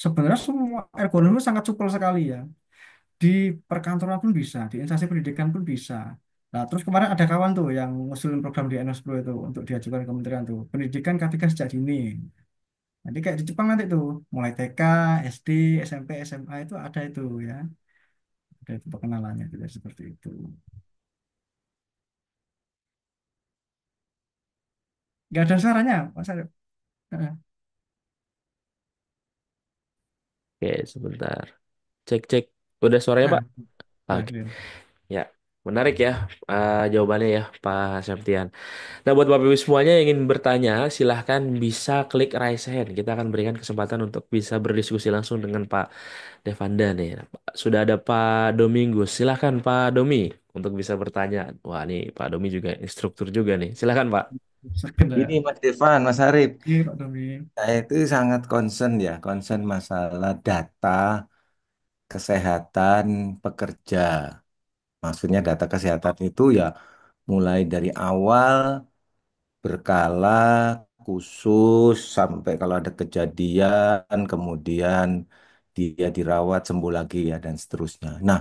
Sebenarnya semua ergonomis sangat supel sekali ya. Di perkantoran pun bisa, di instansi pendidikan pun bisa. Nah, terus kemarin ada kawan tuh yang ngusulin program di NS Pro itu untuk diajukan ke kementerian tuh. Pendidikan K3 sejak dini. Nanti kayak di Jepang nanti tuh, mulai TK, SD, SMP, SMA itu ada itu ya. Ada itu pengenalannya gitu, seperti itu. Nggak ada suaranya, Mas Arif. Heeh. Oke, sebentar. Cek cek. Udah suaranya, Pak? Ya, Oke. clear. Ya, menarik ya jawabannya ya, Pak Septian. Nah, buat Bapak Ibu semuanya yang ingin bertanya, silahkan bisa klik raise hand. Kita akan berikan kesempatan untuk bisa berdiskusi langsung dengan Pak Devanda nih. Nah, sudah ada Pak Domingus. Silahkan Pak Domi untuk bisa bertanya. Wah, nih Pak Domi juga instruktur juga nih. Silahkan Pak. Ini Sekedar. Mas Devan, Mas Arif, Iya, Pak Domi. saya itu sangat concern ya, concern masalah data kesehatan pekerja. Maksudnya data kesehatan itu ya mulai dari awal, berkala, khusus, sampai kalau ada kejadian, kemudian dia dirawat sembuh lagi ya, dan seterusnya. Nah,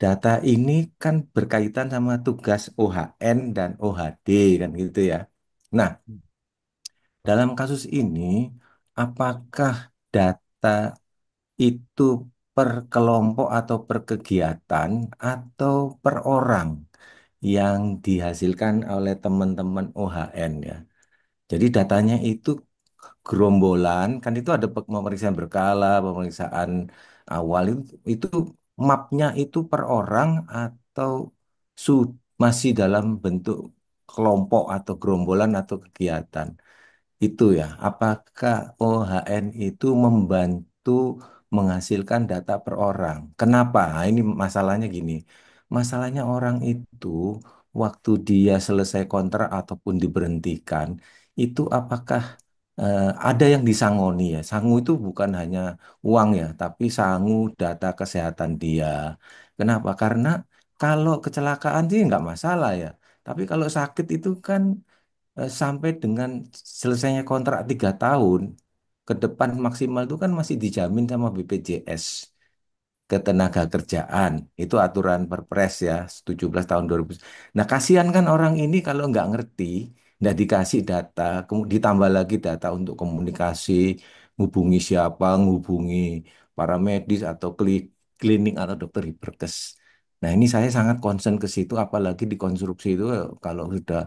data ini kan berkaitan sama tugas OHN dan OHD kan gitu ya. Nah, dalam kasus ini, apakah data itu per kelompok atau per kegiatan atau per orang yang dihasilkan oleh teman-teman OHN ya? Jadi datanya itu gerombolan, kan itu ada pemeriksaan berkala, pemeriksaan awal itu mapnya itu per orang atau masih dalam bentuk kelompok atau gerombolan atau kegiatan. Itu ya, apakah OHN itu membantu menghasilkan data per orang? Kenapa? Nah, ini masalahnya gini. Masalahnya orang itu waktu dia selesai kontrak ataupun diberhentikan, itu apakah ada yang disangoni ya? Sangu itu bukan hanya uang ya, tapi sangu data kesehatan dia. Kenapa? Karena kalau kecelakaan sih nggak masalah ya. Tapi kalau sakit itu kan sampai dengan selesainya kontrak 3 tahun ke depan maksimal itu kan masih dijamin sama BPJS ketenaga kerjaan. Itu aturan Perpres ya 17 tahun 2000. Nah, kasihan kan orang ini kalau nggak ngerti, nggak dikasih data, ditambah lagi data untuk komunikasi, ngubungi siapa, ngubungi para medis atau klinik atau dokter hiperkes. Nah, ini saya sangat concern ke situ, apalagi di konstruksi itu kalau sudah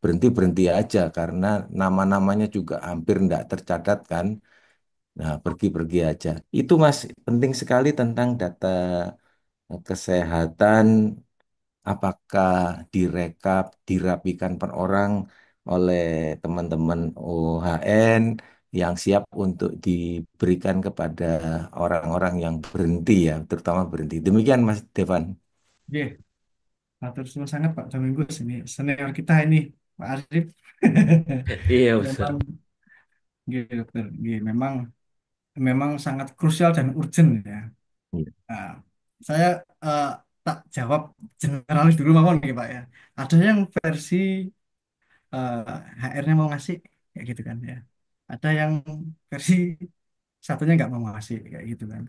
berhenti-berhenti aja karena nama-namanya juga hampir nggak tercatat kan. Nah, pergi-pergi aja. Itu Mas penting sekali tentang data kesehatan, apakah direkap, dirapikan per orang oleh teman-teman OHN yang siap untuk diberikan kepada orang-orang yang berhenti ya, terutama berhenti. Demikian Mas Devan. Oke, matur suwun sangat Pak Domingus ini senior kita ini Pak Arif. Iya, Memang, betul. gitu, dokter. Memang memang sangat krusial dan urgent ya. Iya. Nah, saya eh, tak jawab generalis dulu mawon nih Pak ya. Ada yang versi eh, HR-nya mau ngasih kayak gitu kan ya. Ada yang versi satunya nggak mau ngasih kayak gitu kan.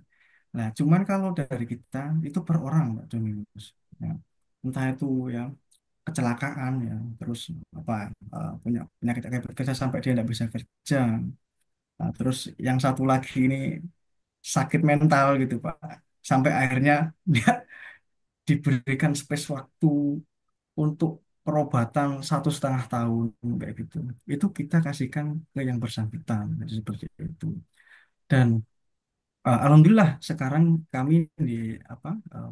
Nah, cuman kalau dari kita itu per orang Pak Dominus. Ya. Entah itu ya kecelakaan ya, terus apa punya penyakit akibat kerja sampai dia tidak bisa kerja. Nah, terus yang satu lagi ini sakit mental gitu Pak, sampai akhirnya dia diberikan space waktu untuk perobatan 1,5 tahun kayak gitu. Itu kita kasihkan ke yang bersangkutan jadi seperti itu. Dan alhamdulillah sekarang kami di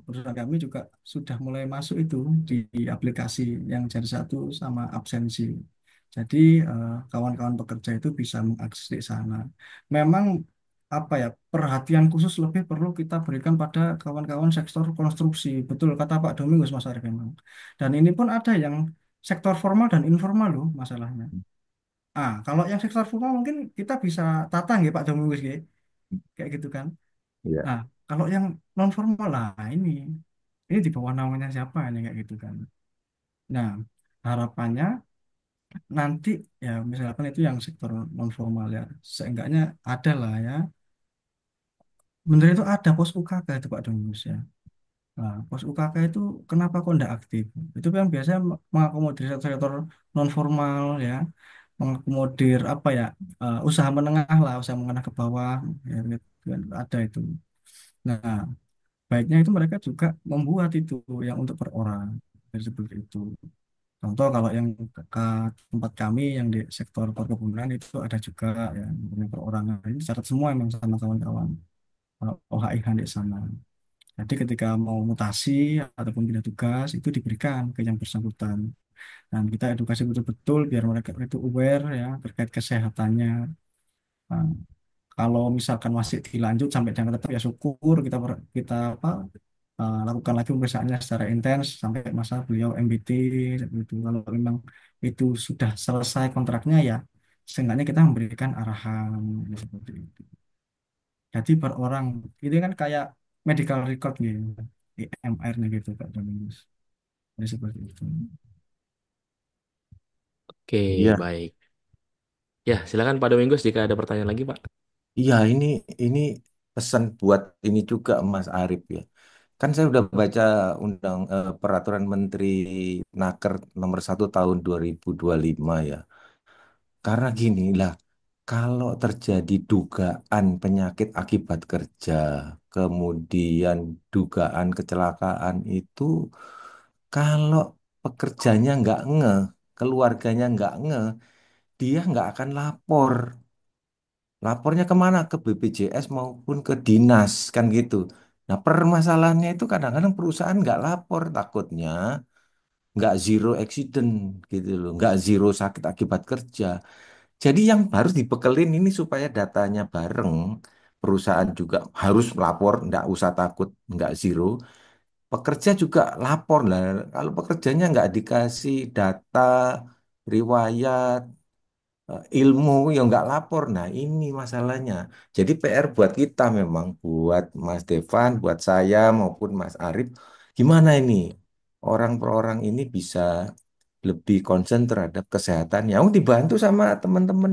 perusahaan kami juga sudah mulai masuk itu di aplikasi yang jadi satu sama absensi. Jadi kawan-kawan pekerja itu bisa mengakses di sana. Memang apa ya perhatian khusus lebih perlu kita berikan pada kawan-kawan sektor konstruksi. Betul kata Pak Domingus Mas Arif memang. Dan ini pun ada yang sektor formal dan informal loh masalahnya. Kalau yang sektor formal mungkin kita bisa tata nggih Pak Domingus nggih. Kayak gitu kan. Iya. Nah, kalau yang non formal lah ini di bawah naungannya siapa ini kayak gitu kan. Nah, harapannya nanti ya misalkan itu yang sektor non formal ya, seenggaknya ada lah ya. Bener itu ada pos UKK itu Pak Domus ya. Nah, pos UKK itu kenapa kok ndak aktif? Itu kan biasanya mengakomodir sektor non formal ya, mengakomodir apa ya usaha menengah lah, usaha menengah ke bawah ya, gitu kan, ada itu. Nah, baiknya itu mereka juga membuat itu yang untuk per orang. Jadi seperti itu. Contoh kalau yang ke tempat kami yang di sektor perkebunan itu ada juga yang perorangan. Ini dicatat semua emang sama kawan-kawan OHIH di sana. Jadi ketika mau mutasi ataupun pindah tugas itu diberikan ke yang bersangkutan. Dan kita edukasi betul-betul biar mereka itu aware ya terkait kesehatannya. Nah, kalau misalkan masih dilanjut sampai dengan tetap ya syukur kita apa lakukan lagi pemeriksaannya secara intens sampai masa beliau MBT seperti itu. Kalau memang itu sudah selesai kontraknya ya seenggaknya kita memberikan arahan seperti itu. Jadi per orang ini kan kayak medical record gitu, IMR-nya gitu Kak Dominus. Jadi seperti itu. Oke, Iya, baik. Ya, silakan Pak Domingos jika ada pertanyaan lagi, Pak. iya ini pesan buat ini juga Mas Arif ya. Kan saya udah baca peraturan Menteri Naker nomor 1 tahun 2025 ya. Karena gini lah, kalau terjadi dugaan penyakit akibat kerja, kemudian dugaan kecelakaan itu, kalau pekerjanya nggak keluarganya nggak dia nggak akan lapor. Lapornya kemana? Ke BPJS maupun ke dinas, kan gitu. Nah, permasalahannya itu kadang-kadang perusahaan nggak lapor, takutnya nggak zero accident gitu loh, nggak zero sakit akibat kerja. Jadi yang harus dibekelin ini supaya datanya bareng, perusahaan juga harus lapor, nggak usah takut nggak zero. Pekerja juga lapor lah. Kalau pekerjanya nggak dikasih data, riwayat, ilmu yang nggak lapor. Nah, ini masalahnya. Jadi PR buat kita memang, buat Mas Devan, buat saya maupun Mas Arif, gimana ini orang per orang ini bisa lebih concern terhadap kesehatan yang dibantu sama teman-teman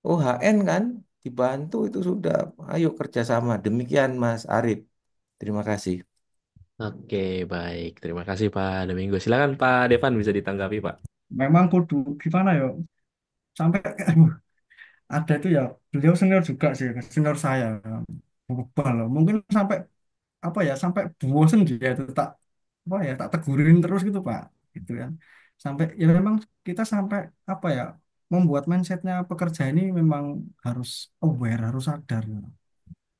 OHN kan, dibantu itu sudah. Ayo kerjasama. Demikian Mas Arif. Terima kasih. Oke, baik. Terima kasih Pak Domingos. Silakan Pak Devan bisa ditanggapi, Pak. Memang kudu gimana ya sampai aduh, ada itu ya beliau senior juga sih senior saya berubah loh mungkin sampai apa ya sampai bosen dia itu tak apa ya tak tegurin terus gitu Pak gitu kan sampai ya memang kita sampai apa ya membuat mindsetnya pekerja ini memang harus aware, harus sadar.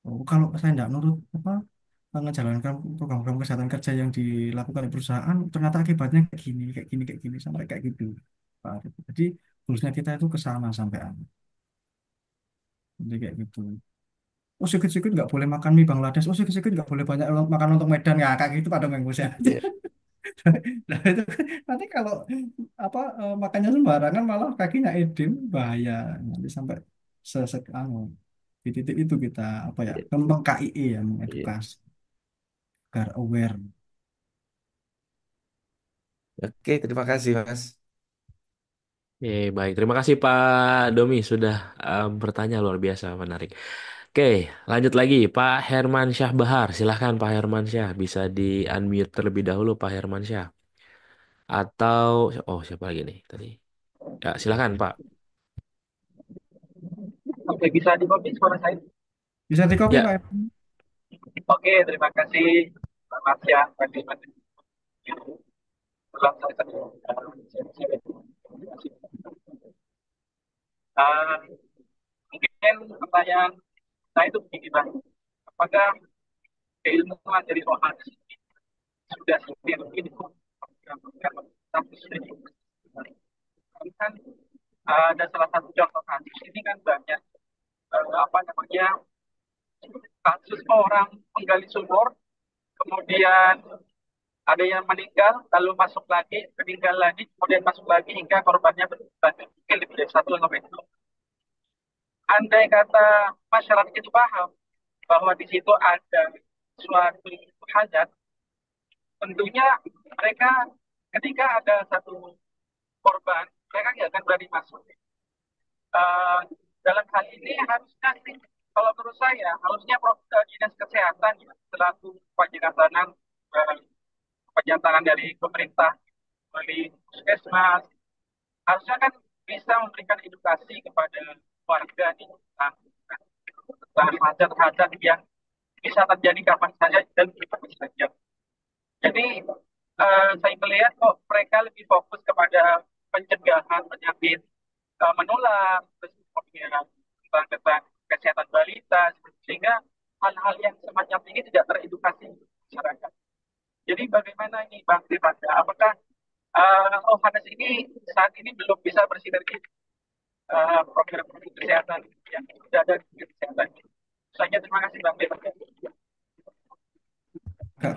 Oh, kalau saya tidak nurut apa menjalankan program-program kesehatan kerja yang dilakukan di perusahaan, ternyata akibatnya kayak gini, kayak gini, kayak gini, sampai kayak gitu. Pak Arif. Jadi goalsnya kita itu ke sana sampai jadi kayak gitu. Oh sikit-sikit nggak boleh makan mie Bangladesh. Oh sikit-sikit nggak boleh banyak makan untuk Medan ya kayak gitu pada mengusnya. Iya. Nah itu nanti kalau apa makannya sembarangan malah kakinya edem bahaya nanti sampai anu di titik itu kita apa ya Iya. meng KIE ya Iya. mengedukasi agar aware. Oke, terima kasih Mas. Baik. Terima kasih Pak Domi sudah bertanya luar biasa menarik. Oke, lanjut lagi Pak Herman Syah Bahar. Silahkan Pak Herman Syah. Bisa di unmute terlebih dahulu Pak Herman Syah. Atau oh siapa lagi nih tadi? Ya, silahkan Pak. Oke, bisa di-copy suara saya? Bisa di copy Ya, Pak. Oke, terima kasih Pak Marsya. Ulang saya tadi. Eh, Mungkin pertanyaan saya itu begini, Bang. Apakah keilmuan dari rohani sudah seperti ini? Tapi sudah ini kan ada salah satu contoh kasus ini kan banyak apa namanya kasus orang menggali sumur kemudian ada yang meninggal, lalu masuk lagi, meninggal lagi, kemudian masuk lagi hingga korbannya bertambah. Mungkin lebih dari satu sampai dua. Andai kata masyarakat itu paham bahwa di situ ada suatu hajat, tentunya mereka ketika ada satu korban, mereka nggak akan berani masuk. Eh, dalam hal ini harusnya sih, kalau menurut saya, harusnya dinas kesehatan ya, selaku kepanjangan kepanjangan dari pemerintah melalui puskesmas harusnya kan bisa memberikan edukasi kepada warga nih tentang hajat-hajat yang bisa terjadi kapan saja dan kapan saja. Jadi saya melihat kok mereka lebih fokus kepada pencegahan penyakit menular, terus kemudian tentang kesehatan balita, sehingga hal-hal yang semacam ini tidak teredukasi masyarakat. Jadi bagaimana ini Bang Tripanda? Apakah Hanes ini saat ini belum bisa bersinergi program kesehatan yang sudah ada di kesehatan? Saja terima kasih Bang Tripanda. Agak,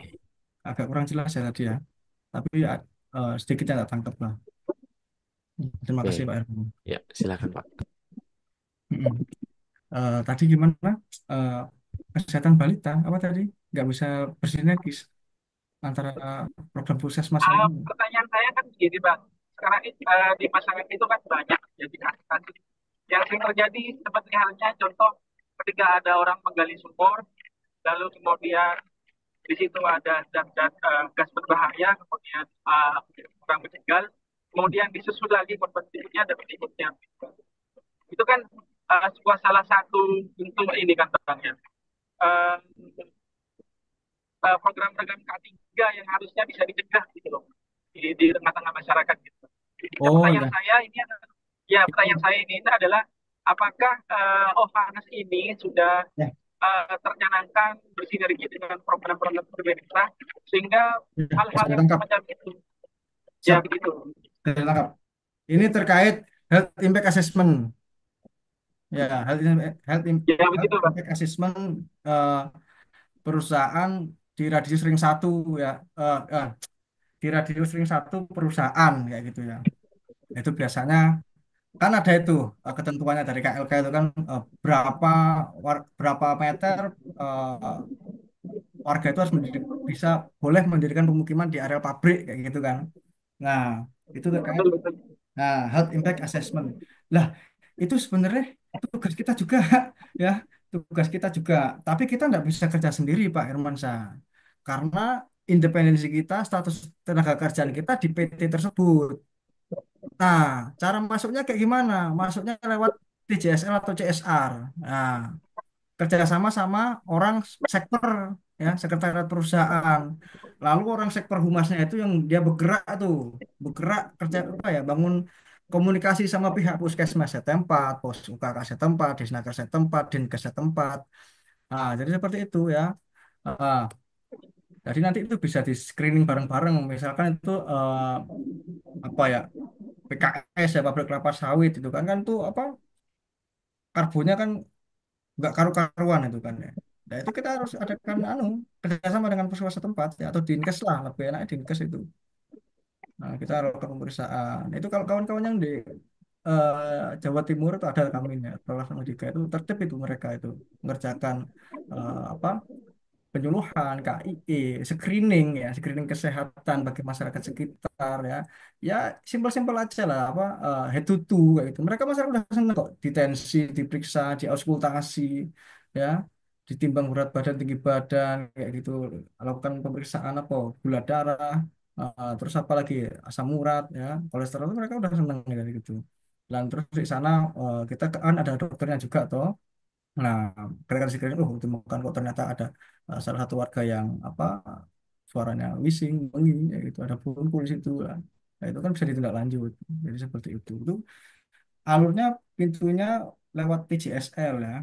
agak kurang jelas ya tadi ya. Tapi sedikit yang tak tangkap lah. Terima kasih oke. Pak Erwin. Ya, silakan Pak. Mm-mm. Tadi gimana? Eh, Kesehatan balita apa tadi? Nggak bisa bersinergis antara program puskesmas ini. Pertanyaan saya kan begini Bang, sekarang ini di masyarakat itu kan banyak jadi kasus yang sering terjadi seperti halnya contoh ketika ada orang menggali sumur, lalu kemudian di situ ada zat-zat gas berbahaya, kemudian orang meninggal, kemudian disusul lagi korban berikutnya dan berikutnya. Itu kan sebuah salah satu bentuk ini kan Bang ya. Uh, Program-program K3 yang harusnya bisa dicegah gitu loh di tengah-tengah masyarakat gitu. Nah, Oh pertanyaan ya, saya ini ya pertanyaan saya ini adalah apakah Ohanas ini sudah ya, tercanangkan bersinergi dengan program-program pemerintah sehingga ya, hal-hal saya yang tangkap. semacam itu ya Siap, begitu. saya tangkap. Ini terkait health impact assessment. Ya, Ya health begitu Pak. impact assessment eh, perusahaan di radius ring satu ya. Eh, eh, di radius ring satu perusahaan kayak gitu ya. Itu biasanya kan ada itu ketentuannya dari KLK itu kan berapa berapa meter eh, warga itu harus bisa boleh mendirikan pemukiman di area pabrik kayak gitu kan. Nah, itu terkait Betul betul. health impact assessment. Lah, itu sebenarnya tugas kita juga ya, tugas kita juga. Tapi kita nggak bisa kerja sendiri Pak Hermansyah. Karena independensi kita, status tenaga kerjaan kita di PT tersebut. Nah, cara masuknya kayak gimana? Masuknya lewat TJSL atau CSR. Nah, kerjasama sama orang sektor ya, sekretariat perusahaan. Lalu orang sektor humasnya itu yang dia bergerak tuh, bergerak kerja apa ya, bangun komunikasi sama pihak puskesmas setempat, pos UKK setempat, Disnaker setempat, Dinkes setempat. Nah, jadi seperti itu ya. Ah, jadi nanti itu bisa di screening bareng-bareng. Misalkan itu apa ya, PKS ya, pabrik kelapa sawit itu kan kan tuh apa, karbonnya kan nggak karu-karuan itu kan ya. Nah itu kita harus adakan kerjasama dengan puskesmas setempat ya, atau Dinkes lah, lebih enak Dinkes itu. Nah kita harus ke pemeriksaan. Itu kalau kawan-kawan yang di Jawa Timur itu ada kami ya, Prof. Medika itu tertib itu, mereka itu mengerjakan apa, penyuluhan, KIE, screening ya, screening kesehatan bagi masyarakat sekitar ya. Ya simpel-simpel aja lah, apa head to toe kayak gitu. Mereka masyarakat udah seneng kok, ditensi, diperiksa, diauskultasi ya, ditimbang berat badan, tinggi badan kayak gitu, lakukan pemeriksaan apa, gula darah, terus apa lagi, asam urat ya, kolesterol, itu mereka udah seneng kayak gitu. Dan terus di sana kita kan ada dokternya juga toh. Nah, ketika di screening, ditemukan kok ternyata ada salah satu warga yang apa, suaranya bising, bunyi, ya gitu, ada bungkul di situ lah. Nah, itu kan bisa ditindaklanjut. Jadi seperti itu. Itu alurnya, pintunya lewat PJSL ya,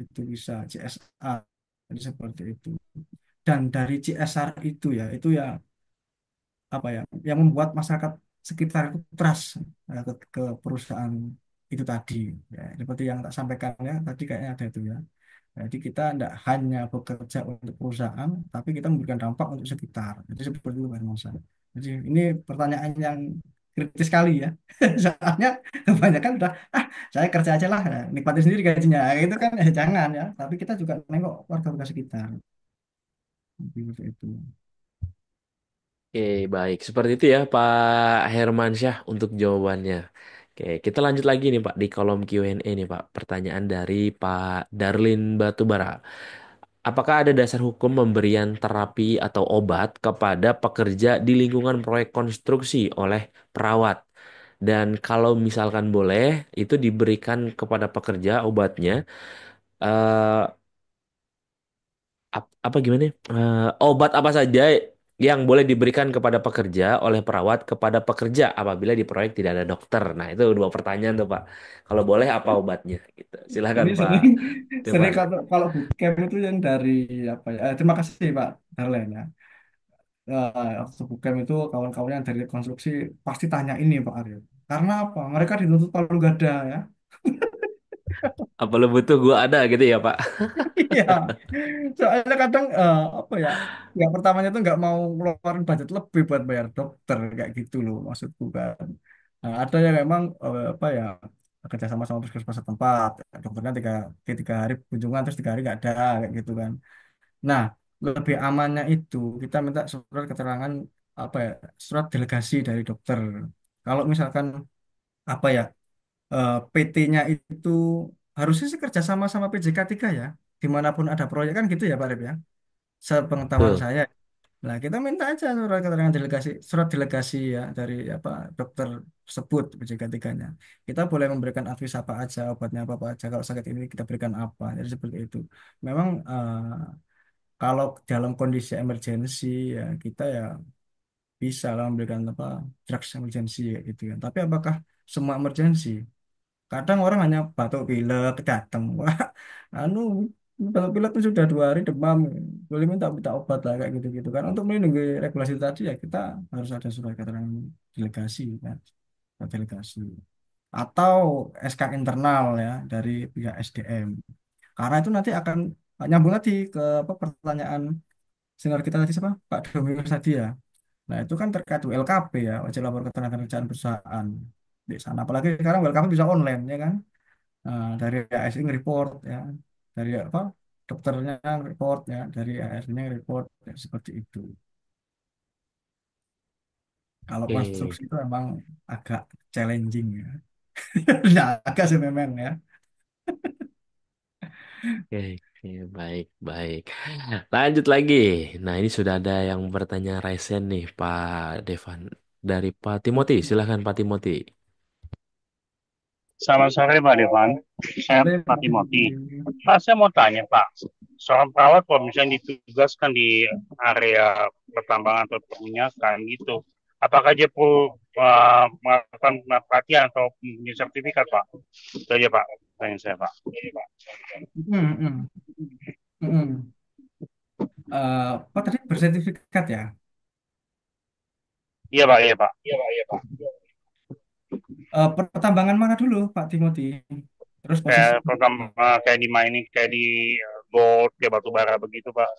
itu bisa CSR. Jadi seperti itu. Dan dari CSR itu ya apa ya, yang membuat masyarakat sekitar itu trust ke perusahaan itu tadi. Ya, seperti yang tak sampaikan ya tadi, kayaknya ada itu ya. Jadi kita tidak hanya bekerja untuk perusahaan, tapi kita memberikan dampak untuk sekitar. Jadi seperti itu Mas Masa. Jadi ini pertanyaan yang kritis sekali ya. Soalnya kebanyakan udah, saya kerja aja lah, nikmati sendiri gajinya. Itu kan jangan ya. Tapi kita juga nengok warga-warga sekitar. Seperti itu. Oke, baik. Seperti itu ya Pak Hermansyah untuk jawabannya. Oke, kita lanjut lagi nih Pak di kolom Q&A nih Pak. Pertanyaan dari Pak Darlin Batubara. Apakah ada dasar hukum pemberian terapi atau obat kepada pekerja di lingkungan proyek konstruksi oleh perawat? Dan kalau misalkan boleh, itu diberikan kepada pekerja obatnya, eh, apa gimana? Obat apa saja yang boleh diberikan kepada pekerja oleh perawat kepada pekerja apabila di proyek tidak ada dokter? Nah, itu dua pertanyaan tuh, Pak. Kalau boleh apa obatnya? Gitu. Silakan, Ini Pak sering sering Devan. kalau bootcamp itu yang dari apa ya? Terima kasih Pak Darlen ya. Waktu bootcamp itu kawan-kawan yang dari konstruksi pasti tanya ini Pak Aryo. Karena apa? Mereka dituntut palu gada ya. Apa lo butuh gua ada gitu ya, Pak? Iya. Soalnya kadang apa ya? Yang pertamanya tuh nggak mau ngeluarin budget lebih buat bayar dokter kayak gitu loh maksudku kan. Nah, ada yang memang apa ya, kerja sama puskesmas setempat, dokternya tiga hari kunjungan, terus 3 hari nggak ada kayak gitu kan. Nah, lebih amannya itu kita minta surat keterangan apa ya, surat delegasi dari dokter. Kalau misalkan apa ya, PT-nya itu harusnya sih kerja sama PJK 3 ya. Dimanapun ada proyek kan gitu ya Pak Rip ya. Sepengetahuan Betul. saya. Nah, kita minta aja surat keterangan delegasi, surat delegasi ya dari apa, dokter tersebut PJK 3-nya. Kita boleh memberikan advis apa aja, obatnya apa aja. Kalau sakit ini kita berikan apa. Jadi seperti itu. Memang kalau dalam kondisi emergensi ya kita ya bisa lah memberikan apa, drugs emergency ya gitu ya. Tapi apakah semua emergensi? Kadang orang hanya batuk pilek datang, wah, anu, batuk pilek itu sudah 2 hari demam, boleh minta obat lah kayak gitu-gitu kan. Untuk melindungi regulasi tadi ya kita harus ada surat keterangan delegasi kan, surat delegasi atau SK internal ya dari pihak SDM. Karena itu nanti akan nyambung lagi ke apa, pertanyaan senior kita tadi siapa? Pak Dominus tadi ya. Nah, itu kan terkait LKP ya, wajib lapor ketenagakerjaan perusahaan di sana. Apalagi sekarang LKP bisa online ya kan. Nah, dari ASI report ya, dari apa, dokternya report ya, dari ASI-nya report ya, seperti itu. Kalau Oke, konstruksi itu memang agak challenging ya. Nah, agak sih memang ya. oke, oke, baik, baik. Lanjut lagi. Nah, ini sudah ada yang bertanya Raisen nih, Pak Devan. Dari Pak Timothy, silahkan Pak Timothy. Selamat sore Pak Devan, saya Sore, Pak Pak Timothy. Timothy. Pak, saya mau tanya Pak, seorang perawat kalau misalnya ditugaskan di area pertambangan atau perminyakan gitu, apakah dia perlu melakukan pelatihan atau punya sertifikat Pak? Itu aja Pak, tanya saya Pak. Hmm, hmm, hmm. Apa tadi bersertifikat ya? Iya Pak, iya Pak. Iya Pak, iya Pak. Pertambangan mana dulu, Pak Timothy? Terus posisi Kayak pertama kayak di mining, kayak di gold, kayak batu bara begitu Pak.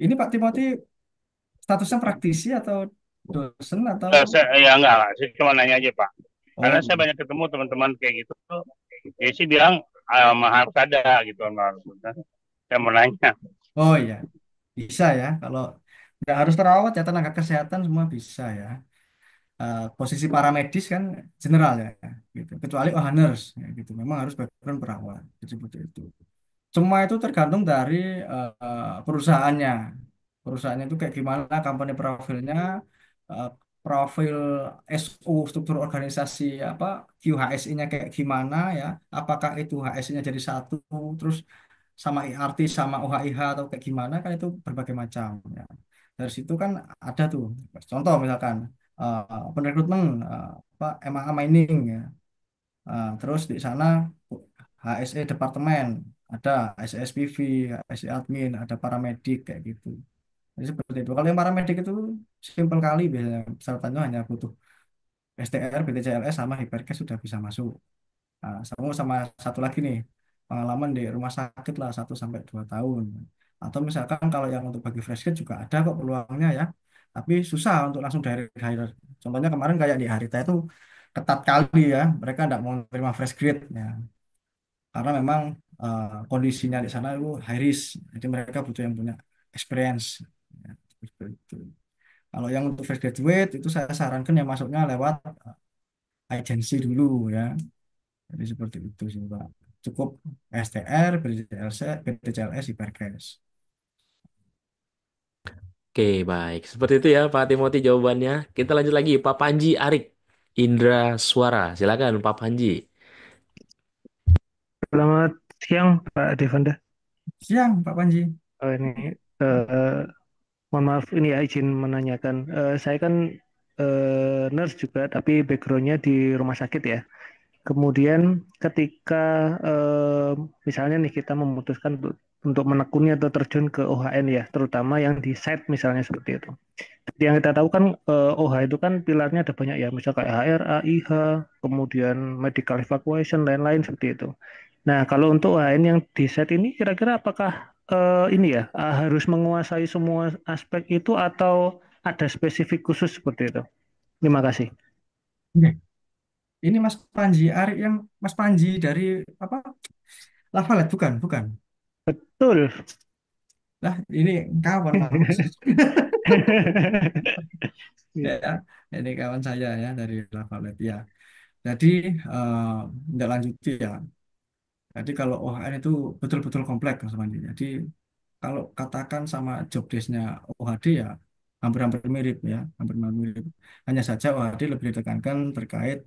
ini Pak Timothy statusnya praktisi atau dosen atau Ya enggak lah, saya cuma nanya aja Pak. Karena oh saya banyak ketemu teman-teman kayak gitu, dia sih bilang harus ada gitu. Saya mau nanya. oh iya bisa ya kalau nggak harus terawat ya tenaga kesehatan semua bisa ya. Posisi paramedis kan general ya gitu kecuali nurse ya, gitu memang harus background perawat seperti itu. Semua itu tergantung dari perusahaannya. Perusahaannya itu kayak gimana, company profilnya, eh, profil SO, struktur organisasi apa, QHSI-nya kayak gimana ya. Apakah itu HSI-nya jadi satu, terus sama IRT, sama OHIH atau kayak gimana kan itu berbagai macam ya. Dari situ kan ada tuh, contoh misalkan perekrutmen apa MMA mining ya. Terus di sana HSE departemen, ada HSPV, HSE admin, ada paramedik kayak gitu. Jadi seperti itu. Kalau yang paramedik itu simpel kali biasanya pesertanya hanya butuh STR, BPJLS sama Hiperkes sudah bisa masuk. Sama satu lagi nih pengalaman di rumah sakit lah 1 sampai 2 tahun. Atau misalkan kalau yang untuk bagi fresh grade juga ada kok peluangnya ya. Tapi susah untuk langsung direct hire. Contohnya kemarin kayak di Harita itu ketat kali ya. Mereka tidak mau terima fresh grade ya. Karena memang kondisinya di sana itu high risk. Jadi mereka butuh yang punya experience. Ya, seperti itu. Kalau yang untuk fresh graduate itu saya sarankan yang masuknya lewat agensi dulu ya. Jadi seperti itu sih Pak. Cukup STR, BPJLC, BPJLS, Hipercase. Oke, baik. Seperti itu ya Pak Timothy jawabannya. Kita lanjut lagi. Pak Panji Arik Indra Suara. Silakan Pak Panji. Selamat siang Pak Devanda. Siang Pak Panji. Ini eh, mohon maaf ini ya izin menanyakan. Saya kan nurse juga, tapi backgroundnya di rumah sakit ya. Kemudian ketika eh, misalnya nih kita memutuskan untuk menekuni atau terjun ke OHN ya, terutama yang di site misalnya seperti itu. Yang kita tahu kan OH itu kan pilarnya ada banyak ya, misalnya kayak HRA, IH, kemudian medical evacuation, lain-lain seperti itu. Nah, kalau untuk OHN yang di set ini kira-kira apakah ini ya harus menguasai semua aspek itu atau ada spesifik khusus seperti itu? Terima kasih. Oke. Ini Mas Panji Arik yang Mas Panji dari apa? Lavalet bukan, bukan. Betul. Lah, ini kawan Mas. Ya, ini kawan saya ya dari Lavalet ya. Jadi tidak lanjuti ya. Jadi kalau OHN itu betul-betul kompleks Mas Panji. Jadi kalau katakan sama job desk-nya OHD ya hampir-hampir mirip ya, hampir-hampir mirip. Hanya saja OHD lebih ditekankan terkait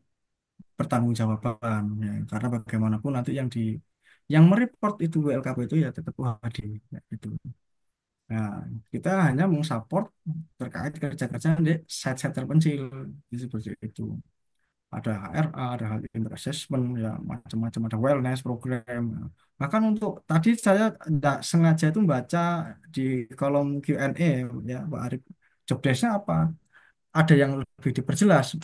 pertanggungjawaban ya. Karena bagaimanapun nanti yang mereport itu WLKP itu ya tetap OHD ya, gitu. Nah, kita hanya mensupport terkait kerja-kerja di site-site terpencil seperti itu. Ada HRA, ada hal impact assessment, ya macam-macam, ada wellness program. Bahkan untuk tadi saya tidak sengaja itu baca di kolom Q&A ya Pak Arif, job desk-nya apa? Ada yang lebih diperjelas.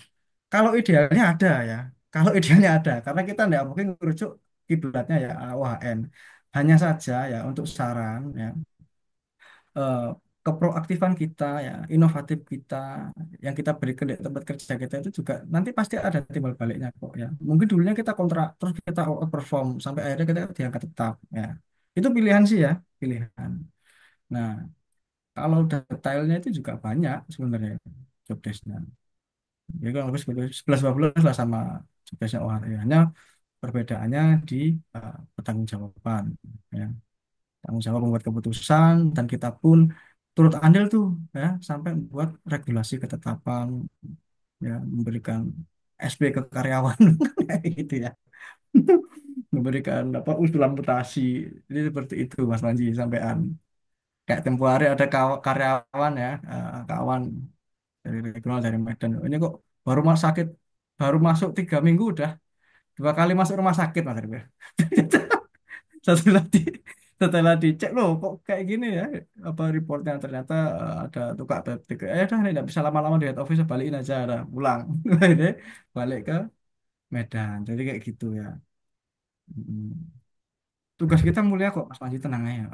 Kalau idealnya ada ya, kalau idealnya ada, karena kita tidak mungkin merujuk kiblatnya ya OHN. Hanya saja ya untuk saran ya eh, keproaktifan kita ya, inovatif kita yang kita berikan di tempat kerja kita itu juga nanti pasti ada timbal baliknya kok ya. Mungkin dulunya kita kontrak terus kita outperform sampai akhirnya kita diangkat tetap ya. Itu pilihan sih ya, pilihan. Nah, kalau detailnya itu juga banyak sebenarnya job desk-nya. Jadi kalau lebih seperti 11-12 lah sama job desk-nya OHR. Hanya perbedaannya di pertanggungjawaban ya. Tanggung jawab membuat keputusan dan kita pun turut andil tuh ya sampai membuat regulasi ketetapan ya memberikan SP ke karyawan kayak gitu ya. Memberikan apa usulan mutasi. Jadi seperti itu Mas Manji sampean. Kayak tempo hari ada karyawan ya, kawan dari regional dari Medan. Ini kok baru masuk sakit, baru masuk 3 minggu udah 2 kali masuk rumah sakit Mas Arif ya. Setelah di setelah dicek loh kok kayak gini ya apa reportnya ternyata ada tukak teptik dah ini tidak bisa lama-lama di head office balikin aja ada pulang ini balik ke Medan jadi kayak gitu ya. Mm. Tugas kita mulia kok Mas Panji tenang aja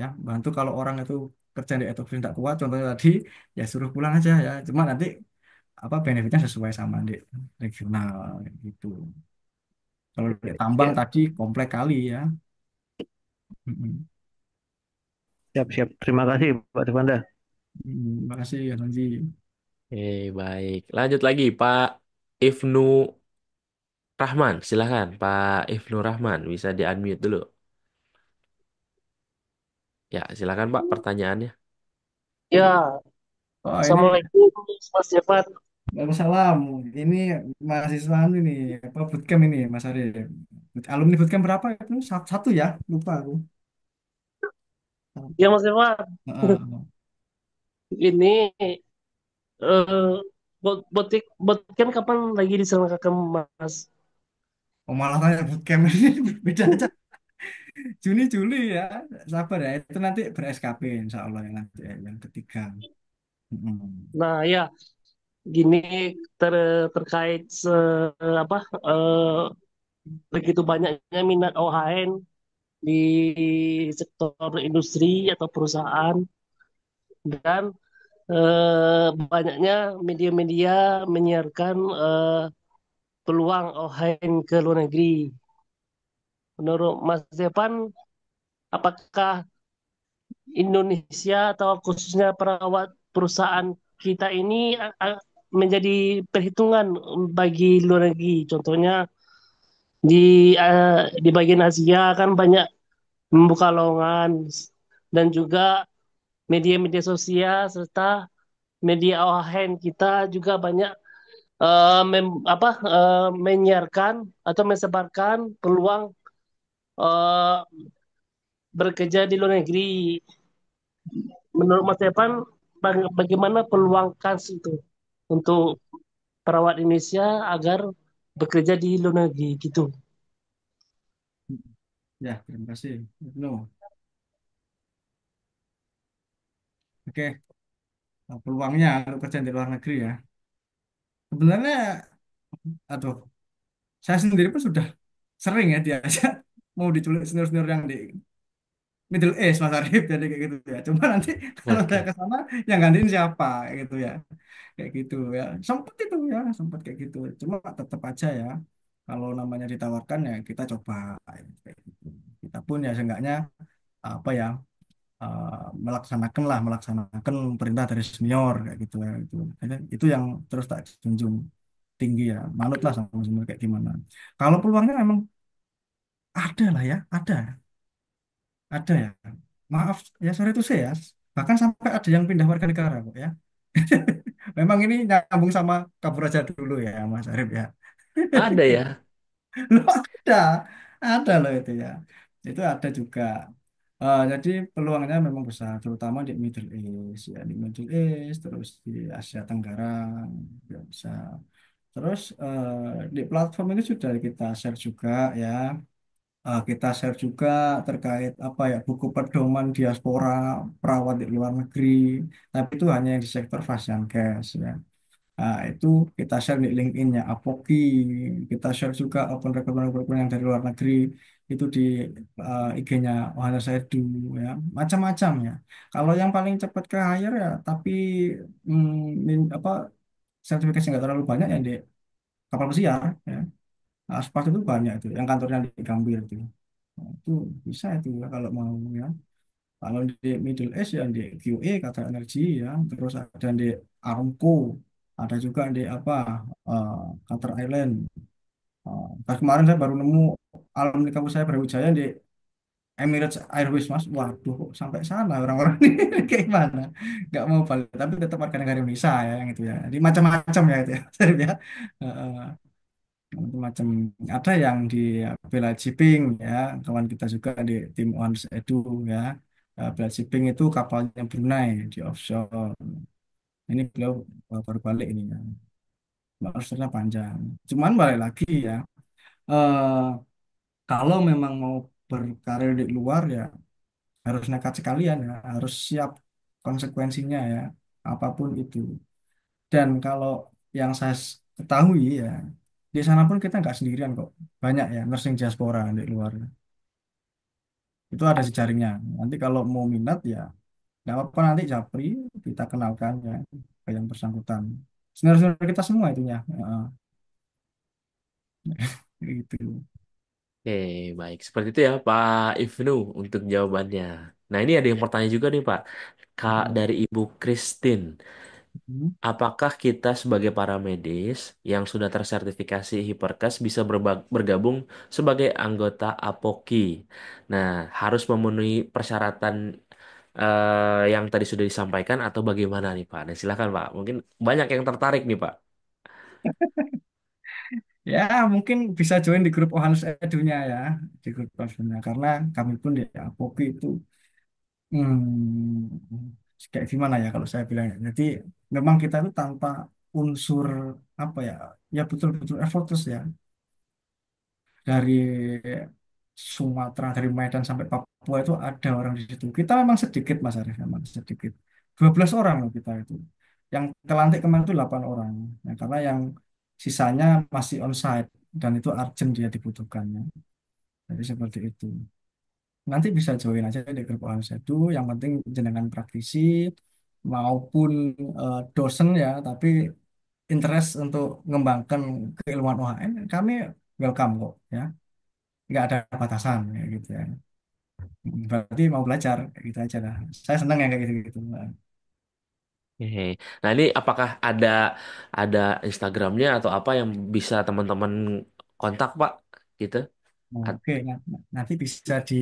ya bantu kalau orang itu kerja di head office tidak kuat contohnya tadi ya suruh pulang aja ya cuma nanti apa benefitnya sesuai sama di regional kayak gitu kalau di tambang Ya, tadi komplek kali ya. Mm-mm. siap-siap. Terima kasih Pak Devanda. Terima kasih ya Panji. Baik. Lanjut lagi, Pak Ibnu Rahman. Silahkan, Pak Ibnu Rahman. Bisa di-unmute dulu. Ya, silakan, Pak, pertanyaannya. Ya, Oh ini Assalamualaikum Mas Jevan. Waalaikumsalam. Ini mahasiswa ini apa bootcamp ini Mas Ari. Alumni bootcamp berapa itu? Satu ya? Lupa aku. Ya Mas Jevan, Heeh. ini bootcamp kapan lagi diselenggarakan Mas? Oh malah tanya bootcamp ini beda aja. Juni Juli ya. Sabar ya. Itu nanti ber-SKP insya Allah yang nanti yang ketiga. Mm. Nah ya, gini ter, terkait apa begitu banyaknya minat OHN di sektor industri atau perusahaan dan banyaknya media-media menyiarkan peluang OHN ke luar negeri. Menurut Mas Devan, apakah Indonesia atau khususnya perawat perusahaan kita ini menjadi perhitungan bagi luar negeri? Contohnya di bagian Asia kan banyak membuka lowongan dan juga media-media sosial serta media online kita juga banyak menyiarkan atau menyebarkan peluang eh, bekerja di luar negeri. Menurut Mas Evan, bagaimana peluang kans itu untuk perawat Indonesia agar bekerja di luar negeri gitu? Ya, terima kasih. No. Oke, nah, peluangnya untuk kerja di luar negeri ya. Sebenarnya, aduh, saya sendiri pun sudah sering ya diajak mau diculik senior-senior yang di Middle East Mas Arif jadi kayak gitu ya. Cuma nanti kalau saya Oke. ke sana yang gantiin siapa kayak gitu ya. Kayak gitu ya. Sempet itu ya, sempet kayak gitu. Cuma tetap aja ya. Kalau namanya ditawarkan ya kita coba kayak gitu. Kita pun ya seenggaknya apa ya melaksanakan perintah dari senior kayak gitu ya itu. Jadi, itu yang terus tak junjung tinggi ya. Manutlah sama senior kayak gimana. Kalau peluangnya memang ada lah ya, ada. Ada ya. Maaf ya sorry itu saya. Bahkan sampai ada yang pindah warga negara kok ya. Memang ini nyambung sama kabur aja dulu ya Mas Arif ya. Ada ya? Loh, ada loh itu ya. Itu ada juga. Jadi peluangnya memang besar, terutama di Middle East ya di Middle East, terus di Asia Tenggara juga bisa. Terus di platform ini sudah kita share juga ya. Kita share juga terkait apa ya buku pedoman diaspora perawat di luar negeri tapi itu hanya yang di sektor Fasiankes ya. Itu kita share di LinkedIn-nya Apoki, kita share juga open recruitment yang dari luar negeri itu di IG-nya Ohana Sedu ya macam-macam ya. Kalau yang paling cepat ke hire ya tapi apa sertifikasi nggak terlalu banyak yang di kapal pesiar ya. Aspas itu banyak itu yang kantornya di Gambir itu. Nah, itu bisa itu ya kalau mau ya. Kalau di Middle East ya di QA kata energi ya, terus ada di Aramco, ada juga di apa eh, Qatar Island. Pas kemarin saya baru nemu alumni kampus saya Brawijaya di Emirates Airways mas, waduh kok sampai sana orang-orang ini kayak mana? Nggak mau balik, tapi tetap warga negara Indonesia ya, yang itu ya. Jadi macam-macam ya itu ya, Sarif ya. Heeh, macam-macam. Ada yang di Bela Shipping ya, kawan kita juga di tim Once Edu ya. Bela Shipping itu kapalnya Brunei di offshore. Ini beliau baru balik ini ya. Maksudnya panjang. Cuman balik lagi ya. eh, Kalau memang mau berkarir di luar ya harus nekat sekalian ya, harus siap konsekuensinya ya, apapun itu. Dan kalau yang saya ketahui ya, di sana pun kita nggak sendirian kok, banyak ya nursing diaspora di luar. Itu ada jejaringnya. Nanti kalau mau minat ya, nggak apa-apa nanti Japri kita kenalkan ya ke yang bersangkutan. Senior-senior kita semua itunya. Heeh, gitu. Oke, baik. Seperti itu ya, Pak Ibnu untuk jawabannya. Nah, ini ada yang bertanya juga nih, Pak. Kak dari Ibu Christine. Hmm. Apakah kita sebagai para medis yang sudah tersertifikasi Hiperkes bisa bergabung sebagai anggota APOKI? Nah, harus memenuhi persyaratan yang tadi sudah disampaikan atau bagaimana nih Pak? Nah, silakan Pak. Mungkin banyak yang tertarik nih Pak. Ya, mungkin bisa join di grup Ohannes Edunya ya, di grup Ohannes karena kami pun di Apoki itu kayak gimana ya kalau saya bilang. Jadi memang kita itu tanpa unsur apa ya, ya betul-betul effortless ya dari Sumatera, dari Medan sampai Papua itu ada orang di situ. Kita memang sedikit Mas Arief, memang sedikit. 12 orang loh kita itu. Yang kelantik kemarin itu 8 orang. Ya, karena yang sisanya masih onsite dan itu urgent dia dibutuhkannya. Jadi seperti itu. Nanti bisa join aja di grup OHSEDU. Yang penting jenengan praktisi maupun dosen ya, tapi interest untuk mengembangkan keilmuan OHM, kami welcome kok ya. Nggak ada batasan ya gitu ya. Berarti mau belajar kayak gitu aja lah. Saya senang ya kayak gitu-gitu. Oke. Nah, ini apakah ada Instagramnya atau apa yang bisa teman-teman kontak Pak? Gitu? Nah, At- oke, nanti bisa di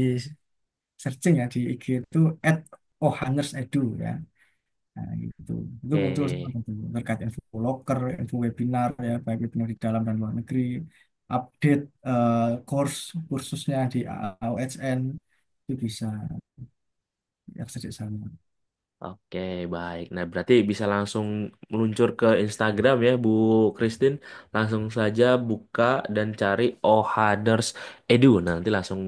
searching ya di IG itu @ohanersedu ya. Nah, gitu. Itu muncul semua Oke. gitu. Terkait info loker, info webinar ya, baik webinar di dalam dan luar negeri, update kursusnya di AOHN itu bisa diakses di sana. Oke, baik. Nah, berarti bisa langsung meluncur ke Instagram ya, Bu Christine. Langsung saja buka dan cari Ohaders Edu. Nah, nanti langsung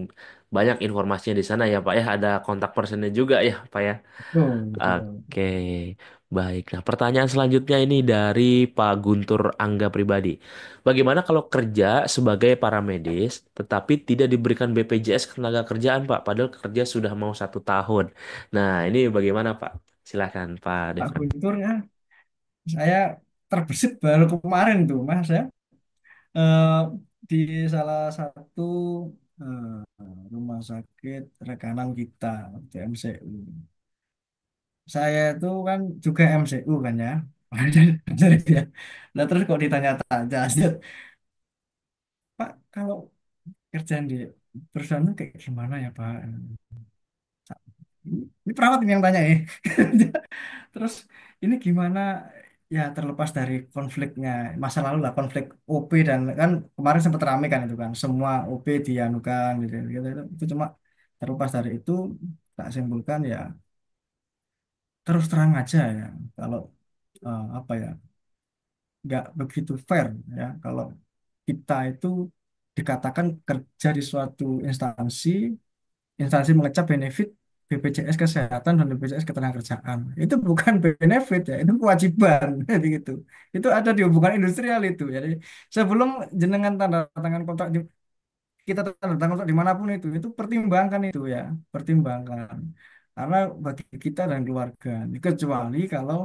banyak informasinya di sana ya, Pak ya. Ada kontak personnya juga ya, Pak ya. Betul, betul. Oke, baik. Nah, pertanyaan selanjutnya ini dari Pak Guntur Angga pribadi. Bagaimana kalau kerja sebagai paramedis, tetapi tidak diberikan BPJS ketenagakerjaan, Pak? Padahal kerja sudah mau 1 tahun. Nah, ini bagaimana, Pak? Silakan, Pak Pak Devin. Guntur ya, saya terbesit baru kemarin tuh Mas ya. Eh, di salah satu eh, rumah sakit rekanan kita di MCU. Saya itu kan juga MCU kan ya. Jadi dia. Nah terus kok ditanya-tanya, Pak kalau kerjaan di perusahaan itu kayak gimana ya Pak? Ini perawat ini yang tanya ya. Terus ini gimana ya terlepas dari konfliknya masa lalu lah konflik OP dan kan kemarin sempat rame kan itu kan semua OP dianukan gitu, gitu, itu cuma terlepas dari itu tak simpulkan ya terus terang aja ya kalau apa ya nggak begitu fair ya kalau kita itu dikatakan kerja di suatu instansi mengecap benefit BPJS kesehatan dan BPJS ketenagakerjaan. Itu bukan benefit ya, itu kewajiban jadi gitu. Itu ada di hubungan industrial itu. Jadi sebelum jenengan tanda tangan kontrak kita tanda tangan kontrak dimanapun itu pertimbangkan itu ya, pertimbangkan. Karena bagi kita dan keluarga, kecuali kalau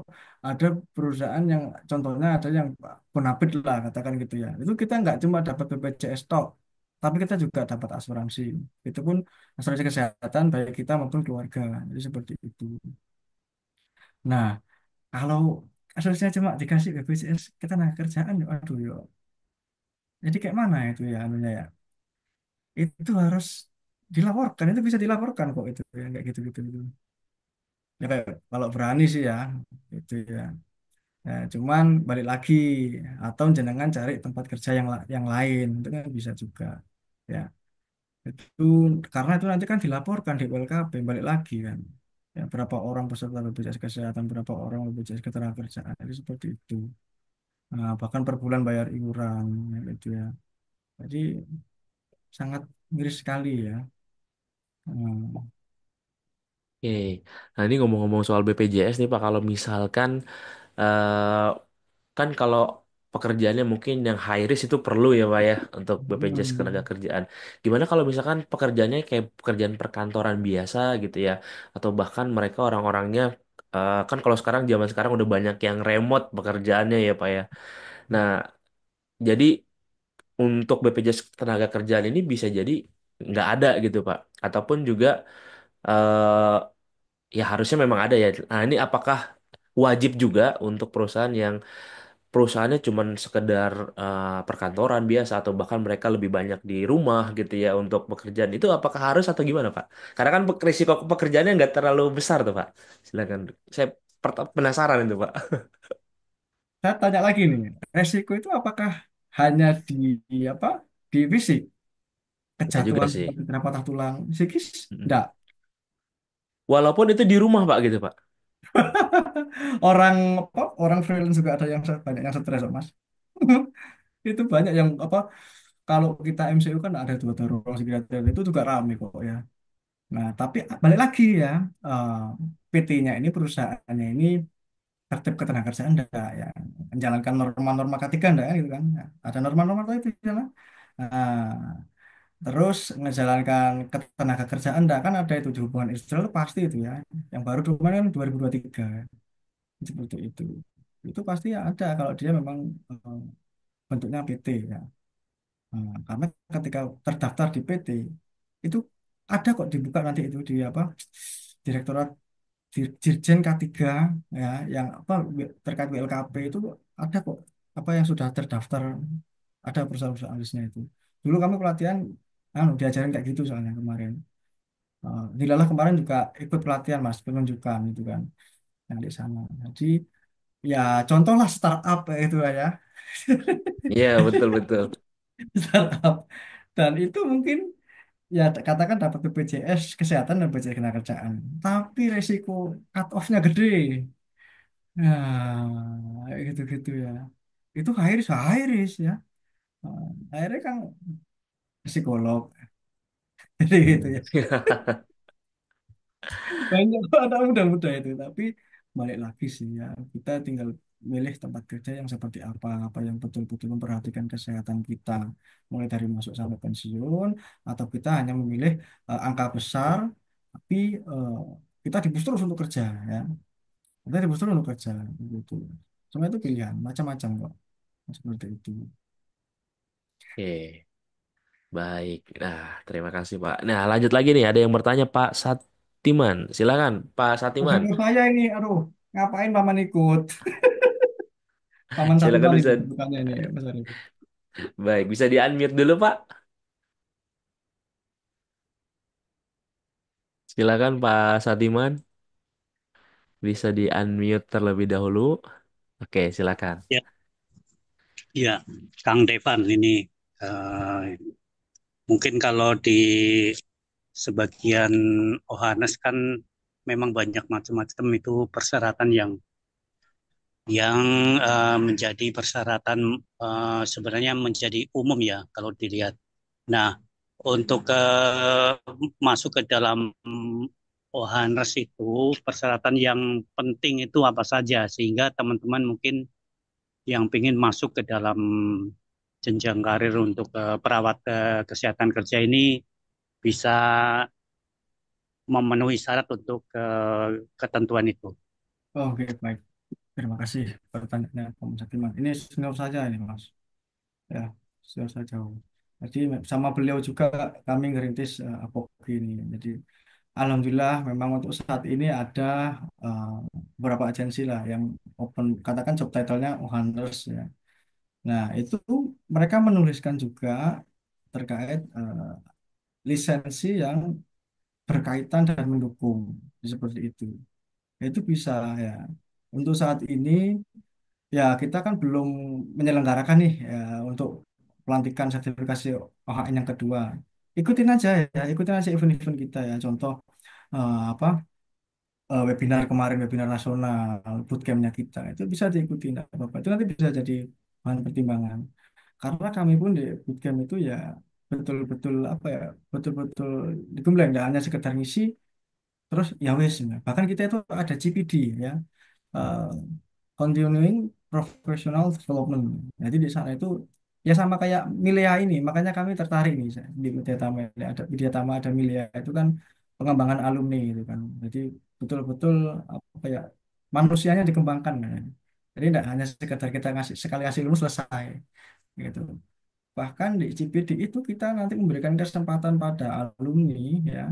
ada perusahaan yang contohnya ada yang bonafit lah katakan gitu ya. Itu kita nggak cuma dapat BPJS tok, tapi kita juga dapat asuransi. Itu pun asuransi kesehatan baik kita maupun keluarga. Jadi seperti itu. Nah, kalau asuransinya cuma dikasih BPJS ketenaga kerjaan, ya aduh yo. Jadi kayak mana itu ya anunya ya? Itu harus dilaporkan, itu bisa dilaporkan kok itu ya kayak gitu-gitu gitu. Ya kayak kalau berani sih ya itu ya. Ya, cuman balik lagi atau jenengan cari tempat kerja yang lain itu kan bisa juga ya. Itu karena itu nanti kan dilaporkan di WLKP balik lagi kan. Ya, berapa orang peserta BPJS Kesehatan, berapa orang BPJS Ketenagakerjaan, itu seperti itu. Nah, bahkan per bulan bayar iuran, ya, gitu ya. Jadi sangat miris sekali ya. Hmm. Oke, nah ini ngomong-ngomong soal BPJS nih Pak, kalau misalkan eh, kan kalau pekerjaannya mungkin yang high risk itu perlu ya Pak ya untuk BPJS Hmm. Ketenagakerjaan. Gimana kalau misalkan pekerjaannya kayak pekerjaan perkantoran biasa gitu ya, atau bahkan mereka orang-orangnya kan kalau sekarang zaman sekarang udah banyak yang remote pekerjaannya ya Pak ya. Nah, jadi untuk BPJS Ketenagakerjaan ini bisa jadi nggak ada gitu Pak, ataupun juga eh, ya harusnya memang ada ya. Nah, ini apakah wajib juga untuk perusahaan yang perusahaannya cuman sekedar perkantoran biasa atau bahkan mereka lebih banyak di rumah gitu ya untuk pekerjaan itu apakah harus atau gimana Pak? Karena kan risiko pekerjaannya nggak terlalu besar tuh Pak. Silakan. Saya penasaran itu Pak. Saya tanya lagi nih, resiko itu apakah hanya di apa? Di fisik, Nggak juga kejatuhan sih. seperti kena patah tulang, psikis? Mm-mm. Enggak. Walaupun itu di rumah Pak gitu Pak. Orang apa? Orang freelance juga ada yang banyak yang stres, kok, Mas. Itu banyak yang apa? Kalau kita MCU kan ada dua ruang psikiater itu juga rame kok ya. Nah, tapi balik lagi ya, eh, PT-nya ini perusahaannya ini tertib ketenagakerjaan enggak ya, menjalankan norma-norma K3 enggak gitu kan. Nah, ada norma-norma itu di sana. Nah, terus menjalankan ketenagakerjaan enggak kan ada itu di hubungan industrial pasti itu ya. Yang baru kemarin kan 2023 seperti itu. Itu pasti ada kalau dia memang eh, bentuknya PT ya. Nah, karena ketika terdaftar di PT itu ada kok dibuka nanti itu di apa Direktorat Dirjen K3 ya yang apa terkait WLKP itu ada kok apa yang sudah terdaftar ada perusahaan-perusahaan listnya itu. Dulu kami pelatihan diajarin kayak gitu soalnya kemarin. Dilalah kemarin juga ikut pelatihan Mas penunjukan itu kan yang di sana. Jadi ya contohlah startup itu lah ya. Iya betul betul. Startup dan itu mungkin ya katakan dapat BPJS kesehatan dan BPJS ketenagakerjaan tapi resiko cut off-nya gede. Nah, gitu-gitu ya. Itu high risk ya. Nah, akhirnya kan psikolog. Jadi gitu Hmm. ya. Banyak anak muda-muda itu. Tapi balik lagi sih ya. Kita tinggal milih tempat kerja yang seperti apa. Apa yang betul-betul memperhatikan kesehatan kita. Mulai dari masuk sampai pensiun. Atau kita hanya memilih angka besar. Tapi kita dibus terus untuk kerja ya. Kita dibus terus untuk kerja. Gitu. Semua itu pilihan. Macam-macam kok. Seperti itu. Oke. Baik, nah terima kasih Pak. Nah lanjut lagi nih, ada yang bertanya Pak Satiman. Silakan Pak Satiman. Senior saya ini, aduh, ngapain paman ikut? Paman Silakan Satiman bisa, itu bukannya ini, Mas Arif. baik bisa di unmute dulu Pak. Silakan Pak Satiman, bisa di unmute terlebih dahulu. Oke, silakan. Ya, ya, Kang Devan ini eh, mungkin kalau di sebagian Ohanes kan memang banyak macam-macam itu persyaratan yang menjadi persyaratan sebenarnya menjadi umum ya kalau dilihat. Nah, untuk masuk ke dalam Ohanes itu persyaratan yang penting itu apa saja sehingga teman-teman mungkin yang ingin masuk ke dalam jenjang karir untuk perawat kesehatan kerja ini bisa memenuhi syarat untuk ketentuan itu. Oh, oke, baik. Terima kasih pertanyaannya, Pak Satiman. Ini senior saja ini, Mas. Ya, senior saja. Jadi sama beliau juga kami ngerintis Apoki ini. Jadi Alhamdulillah memang untuk saat ini ada eh, beberapa agensi lah yang open, katakan job title-nya Ohaners ya. Nah, itu mereka menuliskan juga terkait lisensi yang berkaitan dan mendukung seperti itu. Itu bisa ya. Untuk saat ini ya kita kan belum menyelenggarakan nih ya, untuk pelantikan sertifikasi OHN yang kedua. Ikutin aja ya, ikutin aja event-event kita ya. Contoh apa webinar kemarin, webinar nasional, bootcampnya kita itu bisa diikuti, nggak apa-apa. Itu nanti bisa jadi bahan pertimbangan. Karena kami pun di bootcamp itu ya betul-betul apa ya, betul-betul digembleng, nggak hanya sekedar ngisi terus ya wes. Bahkan kita itu ada GPD ya, eh, Continuing Professional Development. Jadi di sana itu ya sama kayak Milea ini, makanya kami tertarik nih di Widyatama ini. Ada Widyatama, ada Milea itu kan pengembangan alumni itu kan. Jadi betul-betul apa ya, manusianya dikembangkan. Kan. Jadi tidak hanya sekedar kita ngasih sekali kasih ilmu selesai gitu. Bahkan di CPD itu kita nanti memberikan kesempatan pada alumni ya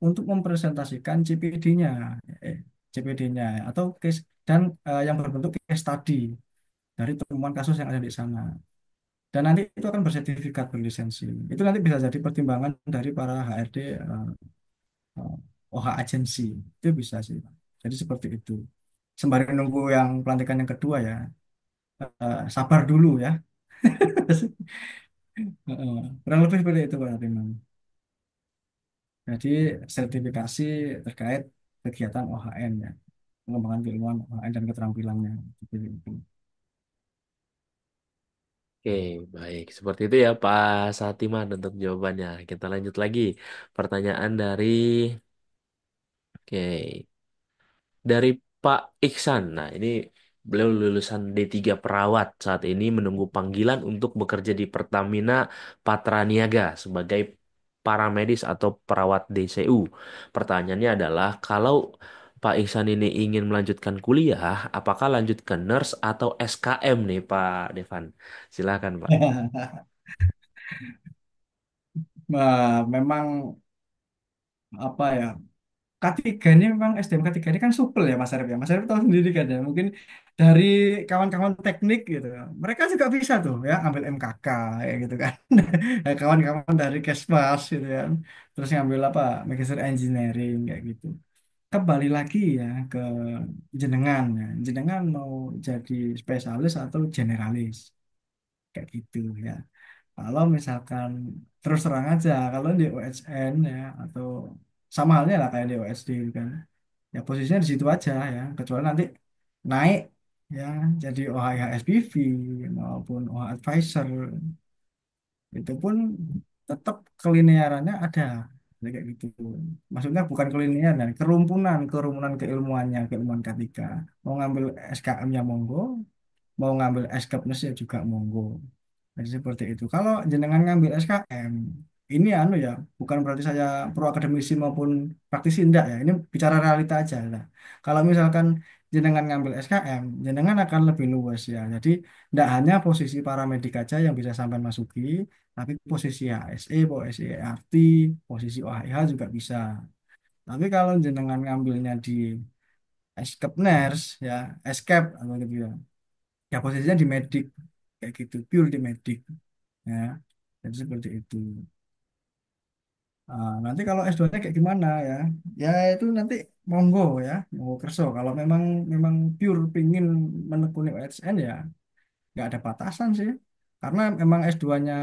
untuk mempresentasikan CPD-nya, CPD-nya atau case dan yang berbentuk case study dari temuan kasus yang ada di sana. Dan nanti itu akan bersertifikat berlisensi. Itu nanti bisa jadi pertimbangan dari para HRD OH agensi. Itu bisa sih. Jadi seperti itu. Sembari menunggu yang pelantikan yang kedua ya, sabar dulu ya. Kurang lebih seperti itu Pak Timang. Jadi sertifikasi terkait kegiatan OHN ya, pengembangan keilmuan OHN dan keterampilannya. Seperti itu. Oke, baik. Seperti itu ya Pak Satiman untuk jawabannya. Kita lanjut lagi. Pertanyaan dari, oke, dari Pak Iksan. Nah, ini beliau lulusan D3 perawat. Saat ini menunggu panggilan untuk bekerja di Pertamina Patraniaga sebagai paramedis atau perawat DCU. Pertanyaannya adalah, kalau Pak Iksan ini ingin melanjutkan kuliah, apakah lanjut ke nurse atau SKM nih Pak Devan? Silakan Pak. Nah, memang apa ya, K3 ini memang SDM K3 ini kan supel ya Mas Arif ya. Mas Arif tahu sendiri kan ya. Mungkin dari kawan-kawan teknik gitu. Mereka juga bisa tuh ya ambil MKK ya gitu kan. Kawan-kawan dari Kesmas gitu kan. Terus ngambil apa? Magister Engineering kayak gitu. Kembali lagi ya ke jenengan ya. Jenengan mau jadi spesialis atau generalis kayak gitu ya. Kalau misalkan terus terang aja, kalau di OSN ya atau sama halnya lah kayak di OSD kan, ya posisinya di situ aja ya. Kecuali nanti naik ya jadi OHH SPV maupun OH advisor, itu pun tetap kelinearannya ada. Jadi kayak gitu. Maksudnya bukan kelinear dan kerumunan keilmuannya, keilmuan K3. Mau ngambil SKM-nya monggo, mau ngambil SKPNS ya juga monggo. Jadi seperti itu. Kalau jenengan ngambil SKM, ini anu ya, bukan berarti saya pro akademisi maupun praktisi enggak ya. Ini bicara realita aja lah. Kalau misalkan jenengan ngambil SKM, jenengan akan lebih luas ya. Jadi enggak hanya posisi paramedik aja yang bisa sampai masuki, tapi posisi HSE, posisi ERT, posisi OHIH juga bisa. Tapi kalau jenengan ngambilnya di Eskepners ya, Eskep atau gitu ya. Ya posisinya di medik kayak gitu, pure di medik ya. Jadi seperti itu. Nanti kalau S2-nya kayak gimana ya? Ya itu nanti monggo ya, monggo kerso. Kalau memang memang pure pingin menekuni OSN ya nggak ada batasan sih. Karena memang S2-nya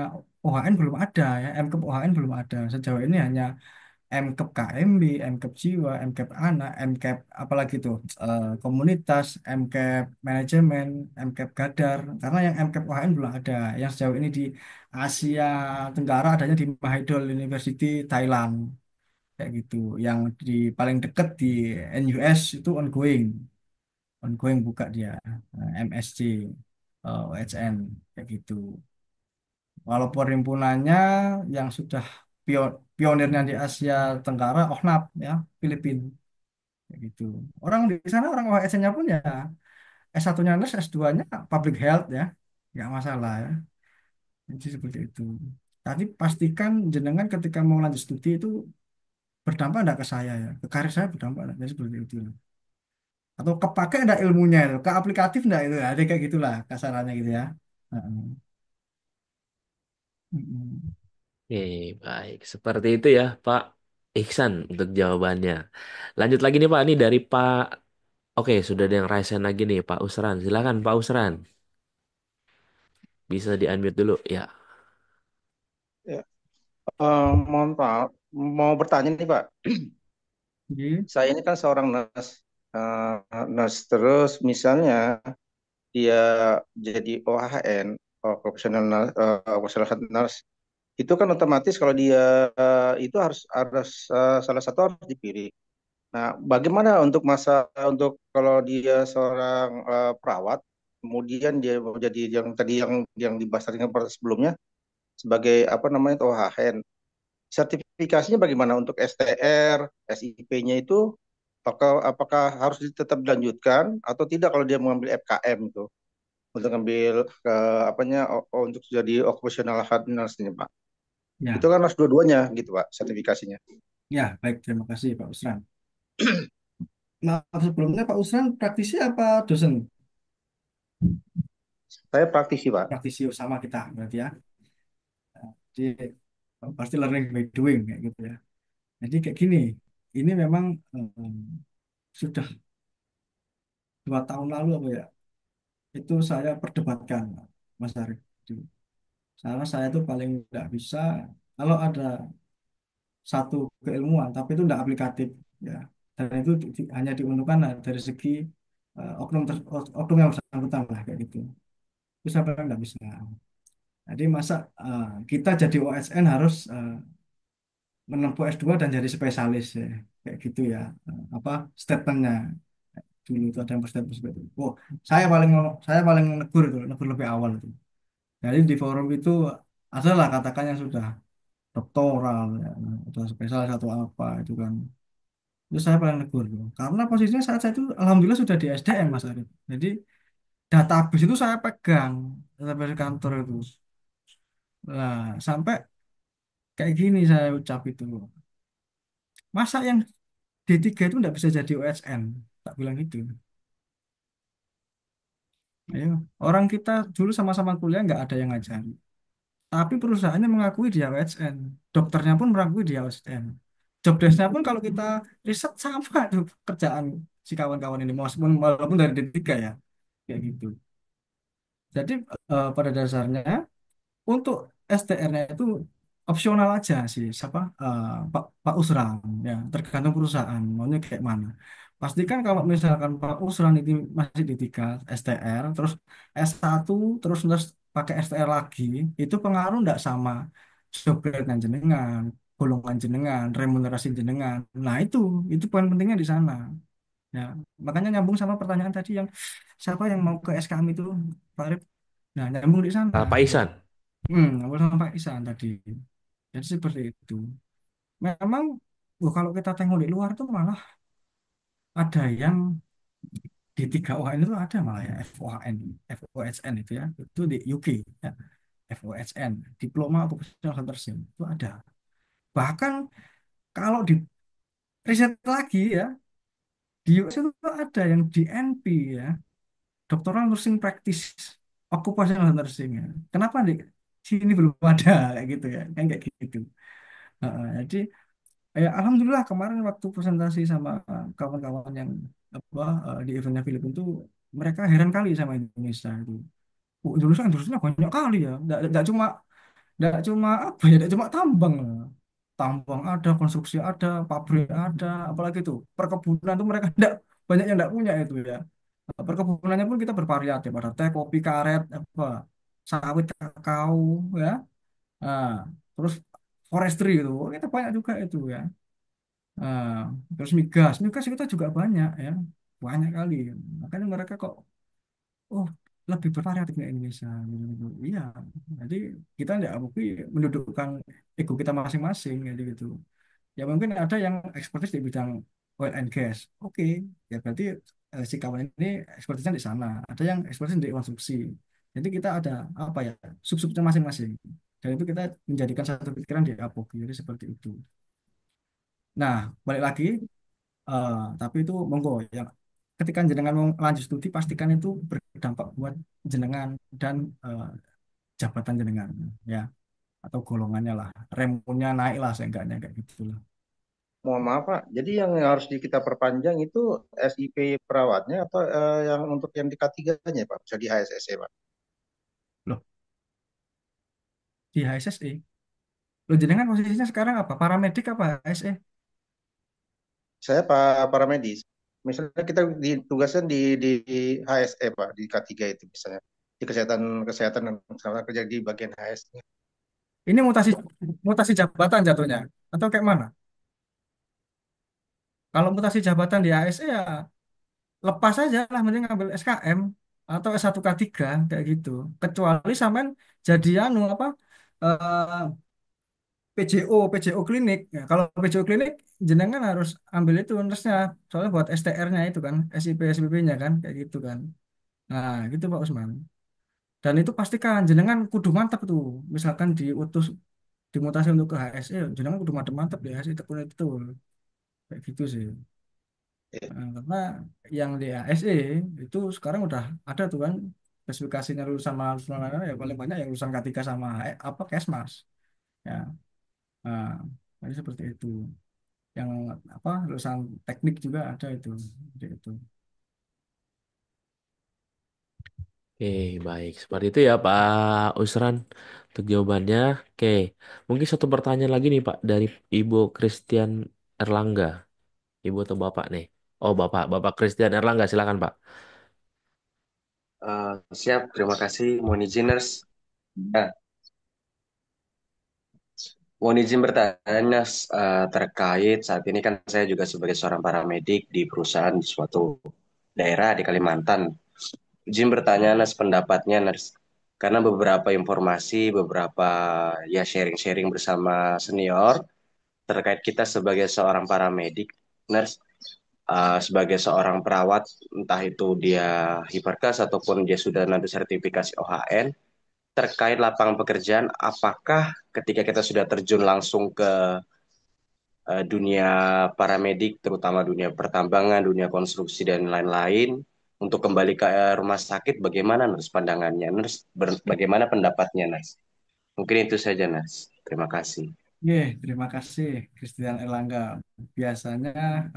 OHN belum ada ya, MKep OHN belum ada. Sejauh ini hanya MKep KMB, MKep Jiwa, MKep Anak, MKep apalagi tuh komunitas, MKep manajemen, MKep Gadar. Karena yang MKep OHN belum ada. Yang sejauh ini di Asia Tenggara adanya di Mahidol University Thailand kayak gitu. Yang di paling dekat di NUS itu ongoing buka dia MSc OHN kayak gitu. Walaupun himpunannya yang sudah pionirnya di Asia Tenggara, OHNAP ya, Filipina kayak gitu. Orang di sana orang OHS-nya pun ya S1-nya nurse, S2-nya public health ya, nggak masalah ya. Jadi seperti itu. Tapi pastikan jenengan ketika mau lanjut studi itu berdampak enggak ke saya ya, ke karir saya berdampak enggak, jadi seperti itu. Atau kepake enggak ilmunya itu, ke aplikatif enggak itu, ada kayak gitulah kasarannya gitu ya. Heeh. Mm-mm. Oke, baik. Seperti itu ya, Pak Ihsan untuk jawabannya. Lanjut lagi nih, Pak. Ini dari Pak. Oke, sudah ada yang raisen lagi nih, Pak Usran. Silakan, Pak Usran. Bisa di-unmute dulu, ya. Ya, mohon maaf, mau bertanya nih Pak. Jadi, Saya ini kan seorang nurse, nurse terus misalnya dia jadi OHN, profesional nurse, profesional head nurse, itu kan otomatis kalau dia itu harus salah satu harus dipilih. Nah, bagaimana untuk untuk kalau dia seorang perawat, kemudian dia mau jadi yang tadi yang dibahas tadi sebelumnya sebagai apa namanya OHN. Sertifikasinya bagaimana untuk STR, SIP-nya itu apakah harus tetap dilanjutkan atau tidak kalau dia mengambil FKM itu untuk ngambil ke apanya untuk jadi occupational health nurse ini Pak. Itu ya, kan harus dua-duanya gitu Pak sertifikasinya. ya, baik. Terima kasih Pak Usran. Nah, sebelumnya Pak Usran praktisi apa dosen? Saya praktisi Pak. Praktisi sama kita berarti ya. Jadi pasti learning by doing kayak gitu ya. Jadi kayak gini, ini memang sudah 2 tahun lalu apa ya, itu saya perdebatkan Mas Arief. Karena saya itu paling tidak bisa kalau ada satu keilmuan, tapi itu tidak aplikatif ya. Dan itu hanya diuntungkan dari segi oknum yang bersangkutan lah kayak gitu. Itu saya paling tidak bisa. Jadi masa kita jadi OSN harus menempuh S2 dan jadi spesialis ya. Kayak gitu ya. Apa statementnya dulu itu ada yang statement seperti itu. Oh, saya paling negur lebih awal itu. Jadi di forum itu adalah katakan yang sudah doktoral ya, sudah spesialis atau apa itu kan. Itu saya paling negur tuh. Karena posisinya saat saya itu alhamdulillah sudah di SDM Mas Arif. Jadi database itu saya pegang database kantor itu. Nah, sampai kayak gini saya ucap itu. Masa yang D3 itu nggak bisa jadi OSN? Tak bilang gitu. Ayo, orang kita dulu sama-sama kuliah nggak ada yang ngajar. Tapi perusahaannya mengakui dia OSN. Dokternya pun mengakui dia OSN. Job desk-nya pun kalau kita riset sama tuh kerjaan si kawan-kawan ini. Walaupun dari D3 ya. Kayak gitu. Jadi pada dasarnya untuk STR-nya itu opsional aja sih, siapa Pak Usran ya, tergantung perusahaan maunya kayak mana. Pastikan kalau misalkan Pak Usran itu masih di 3 STR, terus S1, terus pakai STR lagi, itu pengaruh enggak sama job grade jenengan, golongan jenengan, remunerasi jenengan. Nah itu poin pentingnya di sana. Ya, makanya nyambung sama pertanyaan tadi yang siapa yang mau ke SKM itu, Pak Arif. Nah, nyambung di sana. Pak Ihsan. Awal sama Pak Isan tadi. Jadi seperti itu. Memang, kalau kita tengok di luar tuh malah ada yang di 3 OHN itu ada malah ya FOHN, FOSN itu ya. Itu di UK ya. FOSN, Diploma Occupational Health Nursing itu ada. Bahkan kalau di riset lagi ya, di US itu ada yang di NP ya, Doctoral Nursing Practice Occupational Health Nursing ya. Kenapa di sini belum ada kayak gitu ya? Kan kayak gitu. Jadi ya, alhamdulillah kemarin waktu presentasi sama kawan-kawan yang apa di eventnya Filipina itu mereka heran kali sama Indonesia itu. Oh, Indonesia banyak kali ya. Nggak cuma apa ya, nggak cuma tambang. Tambang ada, konstruksi ada, pabrik ada, apalagi itu perkebunan tuh mereka nggak banyak yang nggak punya itu ya. Perkebunannya pun kita bervariatif, ada teh, kopi, karet, apa sawit, kakao, ya. Nah, terus forestry itu, kita banyak juga itu ya. Nah, terus migas kita juga banyak ya, banyak kali. Makanya mereka kok, oh lebih bervariatif di Indonesia. Gitu. Iya, jadi kita tidak mungkin mendudukkan ego kita masing-masing, gitu gitu. Ya mungkin ada yang ekspertis di bidang oil and gas. Oke, ya berarti si kawan ini ekspertisnya di sana. Ada yang ekspertis di konstruksi. Jadi kita ada apa ya sub-subnya masing-masing. Dan itu kita menjadikan satu pikiran di Apogi. Jadi seperti itu. Nah, balik lagi. Tapi itu monggo ya. Ketika jenengan mau lanjut studi, pastikan itu berdampak buat jenengan dan jabatan jenengan. Ya, atau golongannya lah, remnya naik lah seenggaknya kayak gitu lah. Mohon maaf Pak, jadi yang harus kita perpanjang itu SIP perawatnya atau yang untuk yang di K3-nya Pak, bisa di HSSC Pak. Loh, di HSSE. Loh, jenengan posisinya sekarang apa? Paramedik apa HSE? Saya Pak paramedis. Misalnya kita ditugaskan di HSE Pak, di K3 itu misalnya. Di kesehatan kesehatan dan kesehatan kerja di bagian HS. Ini mutasi mutasi jabatan jatuhnya atau kayak mana? Kalau mutasi jabatan di ASE ya lepas aja lah, mending ngambil SKM atau S1 K3 kayak gitu. Kecuali sampean jadi anu apa, PJO klinik. Ya, kalau PJO klinik jenengan harus ambil itu nurse-nya. Soalnya buat STR-nya itu kan, SIP SPP-nya kan kayak gitu kan. Nah, gitu Pak Usman. Dan itu pastikan jenengan kudu mantap tuh. Misalkan diutus dimutasi untuk ke HSE, jenengan kudu mantap mantap di HSE itu itu kayak gitu sih. Nah, karena yang di ASE itu sekarang udah ada tuh kan spesifikasinya lulusan mahasiswa ya paling banyak yang lulusan K3 sama apa Kesmas ya. Nah, jadi seperti itu. Yang apa lulusan teknik juga ada itu. Seperti itu. Oke, baik. Seperti itu ya Pak Usran untuk jawabannya. Oke, mungkin satu pertanyaan lagi nih Pak dari Ibu Christian Erlangga. Ibu atau Bapak nih? Oh, Bapak. Bapak Christian Erlangga, silakan Pak. Siap, terima kasih. Mohon izin, Nurse. Nah, mohon izin bertanya, Nurse, terkait saat ini kan saya juga sebagai seorang paramedik di perusahaan di suatu daerah di Kalimantan. Izin bertanya, Nurse, pendapatnya, Nurse. Karena beberapa informasi, beberapa ya sharing-sharing bersama senior terkait kita sebagai seorang paramedik, Nurse, sebagai seorang perawat, entah itu dia hiperkas ataupun dia sudah nanti sertifikasi OHN, terkait lapangan pekerjaan, apakah ketika kita sudah terjun langsung ke dunia paramedik, terutama dunia pertambangan, dunia konstruksi, dan lain-lain, untuk kembali ke rumah sakit, bagaimana Nurs pandangannya? Nurs, bagaimana pendapatnya, Nas? Mungkin itu saja, Nas. Terima kasih. Terima kasih Christian Erlangga. Biasanya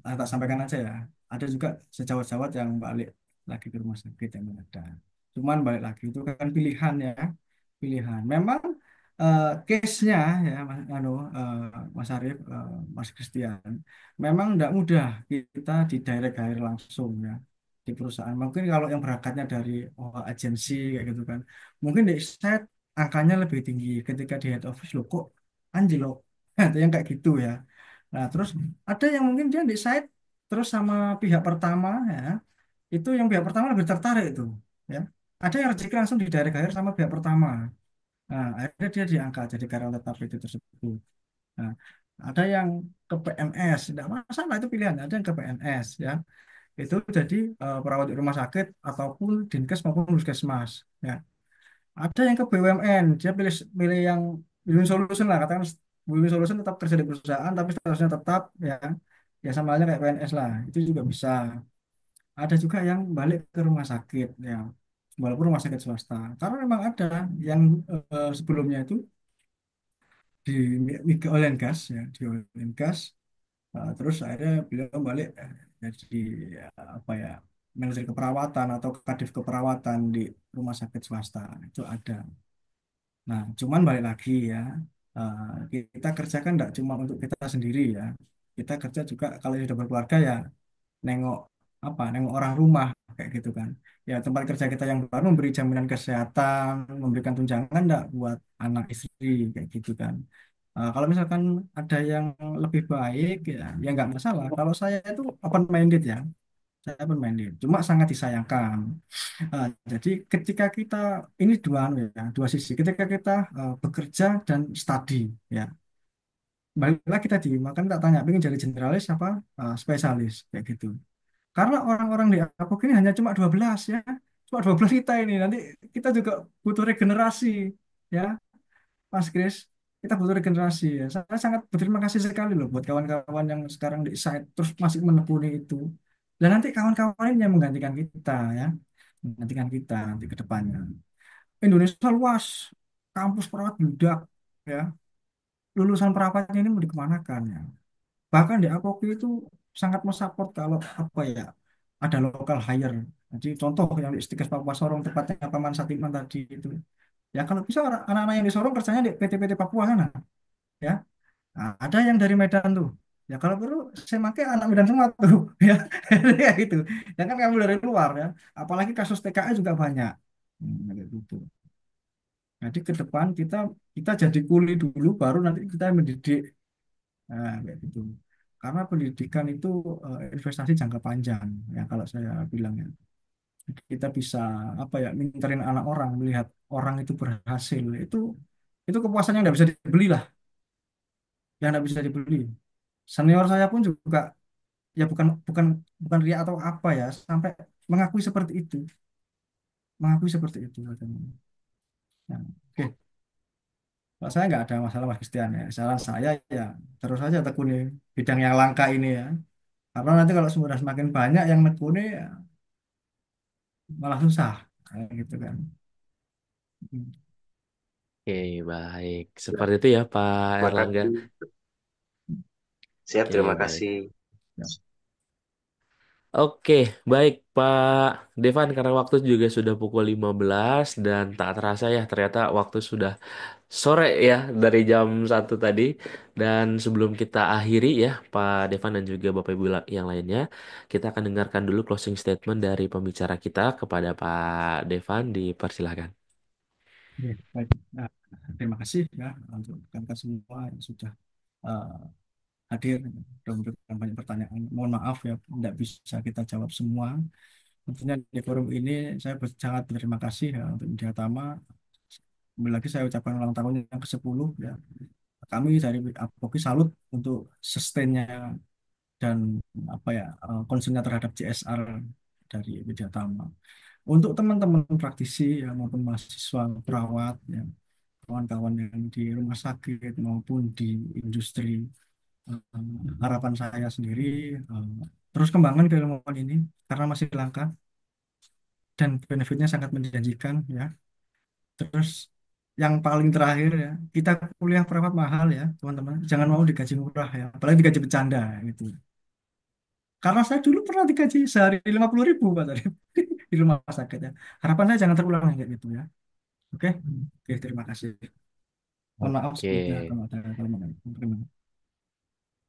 tak sampaikan aja ya. Ada juga sejawat-jawat yang balik lagi ke rumah sakit yang ada. Cuman balik lagi itu kan pilihan ya, pilihan. Memang case-nya ya, Mas Arief, Mas Christian, memang tidak mudah kita di direct hire langsung ya di perusahaan. Mungkin kalau yang berangkatnya dari agensi kayak gitu kan, mungkin di set angkanya lebih tinggi ketika di head office loh kok anjlok. Ada yang kayak gitu ya. Nah, terus ada yang mungkin dia di site terus sama pihak pertama ya. Itu yang pihak pertama lebih tertarik itu ya. Ada yang rezeki langsung di direct hire sama pihak pertama. Nah, akhirnya dia diangkat jadi karyawan tetap itu tersebut. Nah, ada yang ke PNS, tidak masalah itu pilihan. Ada yang ke PNS ya. Itu jadi perawat di rumah sakit ataupun dinkes maupun puskesmas ya. Ada yang ke BUMN, dia pilih pilih yang win solution lah, katakan win solution tetap kerja di perusahaan tapi statusnya tetap ya, ya sama halnya kayak PNS lah, itu juga bisa. Ada juga yang balik ke rumah sakit ya, walaupun rumah sakit swasta, karena memang ada yang sebelumnya itu di oil and gas ya, di oil and gas. Terus akhirnya beliau balik jadi apa ya, manajer keperawatan atau kadif keperawatan di rumah sakit swasta itu ada. Nah, cuman balik lagi ya, kita kerja kan tidak cuma untuk kita sendiri ya. Kita kerja juga kalau sudah berkeluarga ya, nengok apa, nengok orang rumah kayak gitu kan. Ya tempat kerja kita yang baru memberi jaminan kesehatan, memberikan tunjangan enggak buat anak istri kayak gitu kan. Kalau misalkan ada yang lebih baik ya, ya nggak masalah. Kalau saya itu open minded ya, saya open minded. Cuma sangat disayangkan. Jadi ketika kita ini dua anu ya, dua sisi. Ketika kita bekerja dan studi ya. Balik lagi tadi, makanya tak tanya, pengen jadi generalis apa spesialis kayak gitu. Karena orang-orang di Apok ini hanya cuma 12 ya. Cuma 12 kita ini. Nanti kita juga butuh regenerasi ya, Mas Kris. Kita butuh regenerasi ya. Saya sangat berterima kasih sekali loh buat kawan-kawan yang sekarang di site terus masih menekuni itu. Dan nanti kawan-kawan ini yang menggantikan kita ya, menggantikan kita nanti ke depannya. Indonesia luas, kampus perawat budak ya, lulusan perawatnya ini mau dikemanakan ya. Bahkan di Apoki itu sangat mensupport kalau apa ya, ada local hire. Jadi contoh yang di Stikes Papua Sorong, tepatnya Paman Satiman tadi itu. Ya kalau bisa anak-anak yang di Sorong kerjanya di PT-PT Papua sana ya. Nah, ada yang dari Medan tuh. Ya kalau perlu saya pakai anak Medan semua tuh ya. Kayak gitu. Yang kan kamu dari luar ya. Apalagi kasus TKA juga banyak. Kayak gitu. Jadi ke depan kita kita jadi kuli dulu baru nanti kita mendidik. Nah, kayak gitu. Karena pendidikan itu investasi jangka panjang ya kalau saya bilang ya. Kita bisa apa ya, minterin anak orang melihat orang itu berhasil, itu kepuasan yang nggak bisa dibeli lah, yang nggak bisa dibeli. Senior saya pun juga ya bukan bukan bukan ria atau apa ya, sampai mengakui seperti itu, mengakui seperti itu katanya. Nah, oke. Kalau saya nggak ada masalah Mas Christian ya. Saran saya ya terus saja tekuni bidang yang langka ini ya. Karena nanti kalau sudah semakin banyak yang tekuni ya, malah susah. Kayak gitu kan. Hmm. Oke, baik. Ya, Seperti itu ya Pak terima Erlangga. kasih. Siap, Oke, terima baik. kasih. Ya. Oke, baik Pak Devan, karena waktu juga sudah pukul 15 dan tak terasa ya ternyata waktu sudah sore ya dari jam 1 tadi. Dan sebelum kita akhiri ya Pak Devan dan juga Bapak Ibu yang lainnya, kita akan dengarkan dulu closing statement dari pembicara kita kepada Pak Devan, dipersilahkan. Oke, baik. Nah, terima kasih ya untuk rekan-rekan semua yang sudah eh, hadir dan memberikan banyak pertanyaan. Mohon maaf ya, tidak bisa kita jawab semua. Tentunya di forum ini saya sangat berterima kasih ya untuk Media Tama. Kembali lagi saya ucapkan ulang tahun yang ke-10 ya. Kami dari Apoki salut untuk sustainnya dan apa ya, concernnya terhadap CSR dari Media Tama. Untuk teman-teman praktisi ya maupun mahasiswa perawat ya, kawan-kawan yang di rumah sakit maupun di industri, eh, harapan saya sendiri, eh, terus kembangkan keilmuan ini karena masih langka dan benefitnya sangat menjanjikan ya. Terus yang paling terakhir ya, kita kuliah perawat mahal ya teman-teman, jangan mau digaji murah ya, apalagi digaji bercanda gitu. Karena saya dulu pernah digaji sehari 50.000 Pak tadi di rumah sakit ya. Harapan saya jangan terulang kayak gitu ya. Oke, oke, terima kasih. Mohon maaf Oke. sebelumnya kalau ada kalimat yang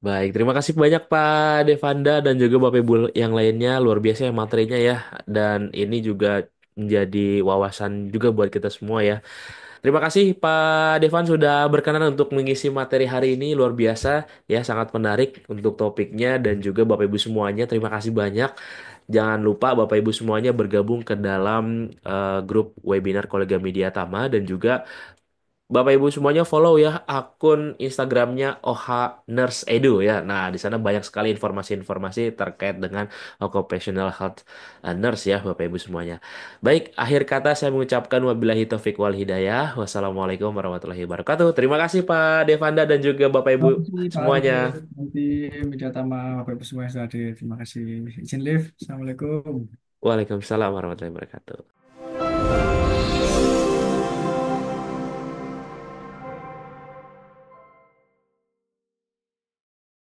Baik, terima kasih banyak Pak Devanda dan juga Bapak Ibu yang lainnya. Luar biasa ya materinya ya. Dan ini juga menjadi wawasan juga buat kita semua ya. Terima kasih Pak Devan sudah berkenan untuk mengisi materi hari ini. Luar biasa ya, sangat menarik untuk topiknya dan juga Bapak Ibu semuanya. Terima kasih banyak. Jangan lupa Bapak Ibu semuanya bergabung ke dalam grup webinar Kolega Media Tama dan juga Bapak Ibu semuanya follow ya akun Instagramnya OH Nurse Edu ya. Nah, di sana banyak sekali informasi-informasi terkait dengan occupational health nurse ya Bapak Ibu semuanya. Baik, akhir kata saya mengucapkan wabillahi taufiq wal hidayah. Wassalamualaikum warahmatullahi wabarakatuh. Terima kasih Pak Devanda dan juga Bapak Ibu terima kasih Pak semuanya. Arifin, nanti Media Tama, Bapak Ibu semua yang sudah hadir. Terima kasih. Izin live. Assalamualaikum. Waalaikumsalam warahmatullahi wabarakatuh.